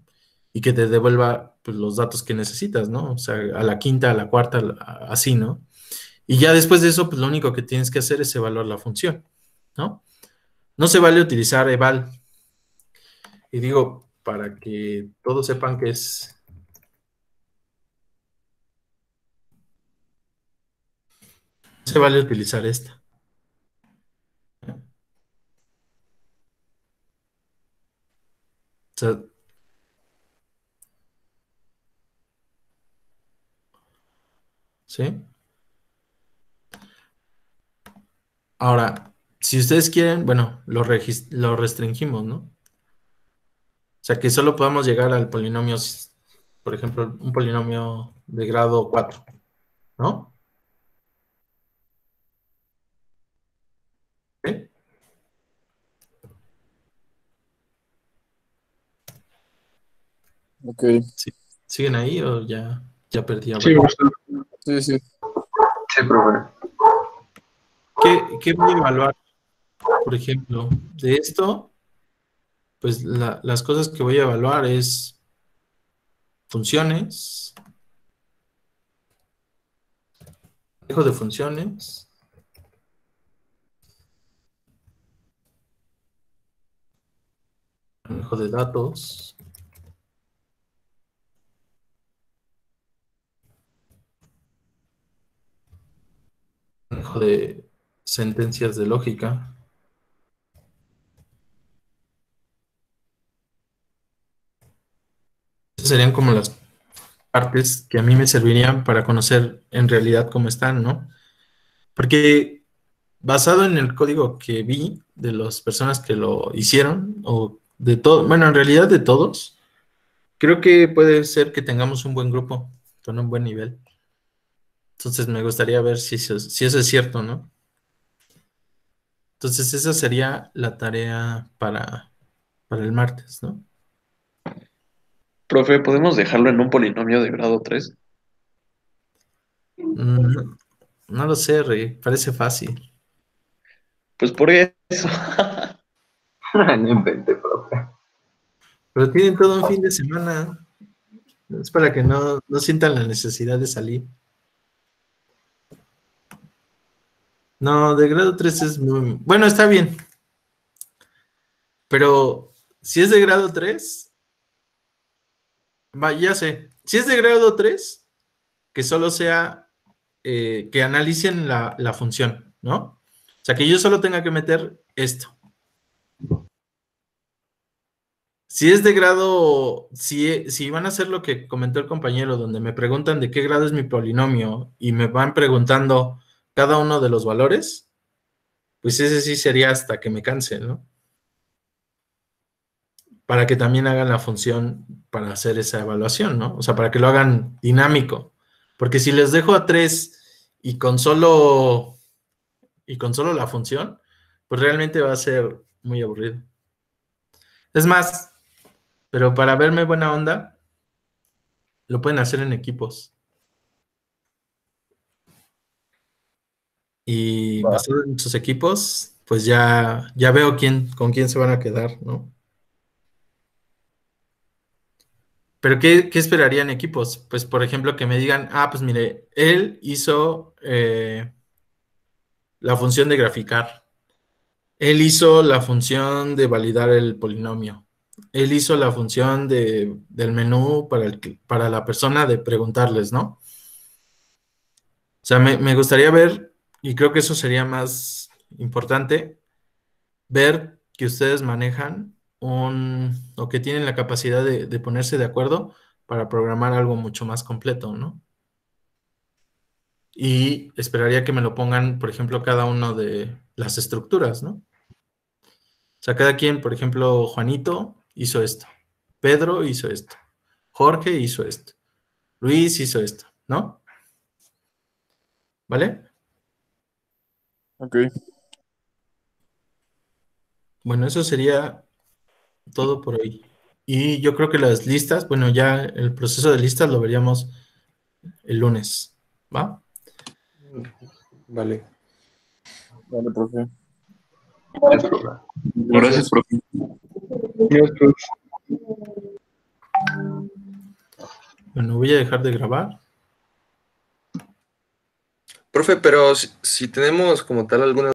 Y que te devuelva pues, los datos que necesitas, ¿no? O sea, a la quinta, a la cuarta, así, ¿no? Y ya después de eso, pues lo único que tienes que hacer es evaluar la función, ¿no? No se vale utilizar eval. Y digo, para que todos sepan que no se vale utilizar esta. O sea, ¿sí? Ahora, si ustedes quieren, bueno, lo restringimos, ¿no? O sea, que solo podamos llegar al polinomio, por ejemplo, un polinomio de grado 4, ¿no? Ok. ¿Siguen ahí o ya perdí? Sí, profesor. Sí, sí. Sí, profe. ¿Qué voy a evaluar? Por ejemplo, de esto, pues las cosas que voy a evaluar es funciones, manejo de funciones, manejo de datos, manejo de sentencias de lógica. Esas serían como las partes que a mí me servirían para conocer en realidad cómo están, ¿no? Porque basado en el código que vi de las personas que lo hicieron, o de todo, bueno, en realidad de todos, creo que puede ser que tengamos un buen grupo con un buen nivel. Entonces me gustaría ver si eso es cierto, ¿no? Entonces esa sería la tarea para el martes, ¿no? Profe, ¿podemos dejarlo en un polinomio de grado 3? No, no lo sé, Rey, parece fácil. Pues por eso. No inventé, profe. Pero tienen todo un fin de semana. Es para que no sientan la necesidad de salir. No, de grado 3 es muy... Bueno, está bien. Pero si es de grado 3, ya sé. Si es de grado 3, que solo sea que analicen la función, ¿no? O sea, que yo solo tenga que meter esto. Si es de grado, si van a hacer lo que comentó el compañero, donde me preguntan de qué grado es mi polinomio y me van preguntando cada uno de los valores, pues ese sí sería hasta que me canse, ¿no? Para que también hagan la función para hacer esa evaluación, ¿no? O sea, para que lo hagan dinámico. Porque si les dejo a 3 y con solo la función, pues realmente va a ser muy aburrido. Es más, pero para verme buena onda, lo pueden hacer en equipos. Y basado en sus equipos, pues ya veo con quién se van a quedar, ¿no? Pero ¿qué esperarían equipos? Pues, por ejemplo, que me digan, pues mire, él hizo la función de graficar. Él hizo la función de validar el polinomio. Él hizo la función del menú para la persona de preguntarles, ¿no? O sea, me gustaría ver, y creo que eso sería más importante, ver que ustedes manejan o que tienen la capacidad de ponerse de acuerdo para programar algo mucho más completo, ¿no? Y esperaría que me lo pongan, por ejemplo, cada uno de las estructuras, ¿no? O sea, cada quien, por ejemplo, Juanito hizo esto, Pedro hizo esto, Jorge hizo esto, Luis hizo esto, ¿no? ¿Vale? Ok. Bueno, eso sería todo por hoy. Y yo creo que las listas, bueno, ya el proceso de listas lo veríamos el lunes, ¿va? Vale. Vale, profe. Gracias, profe. Bueno, voy a dejar de grabar. Profe, pero si tenemos como tal alguna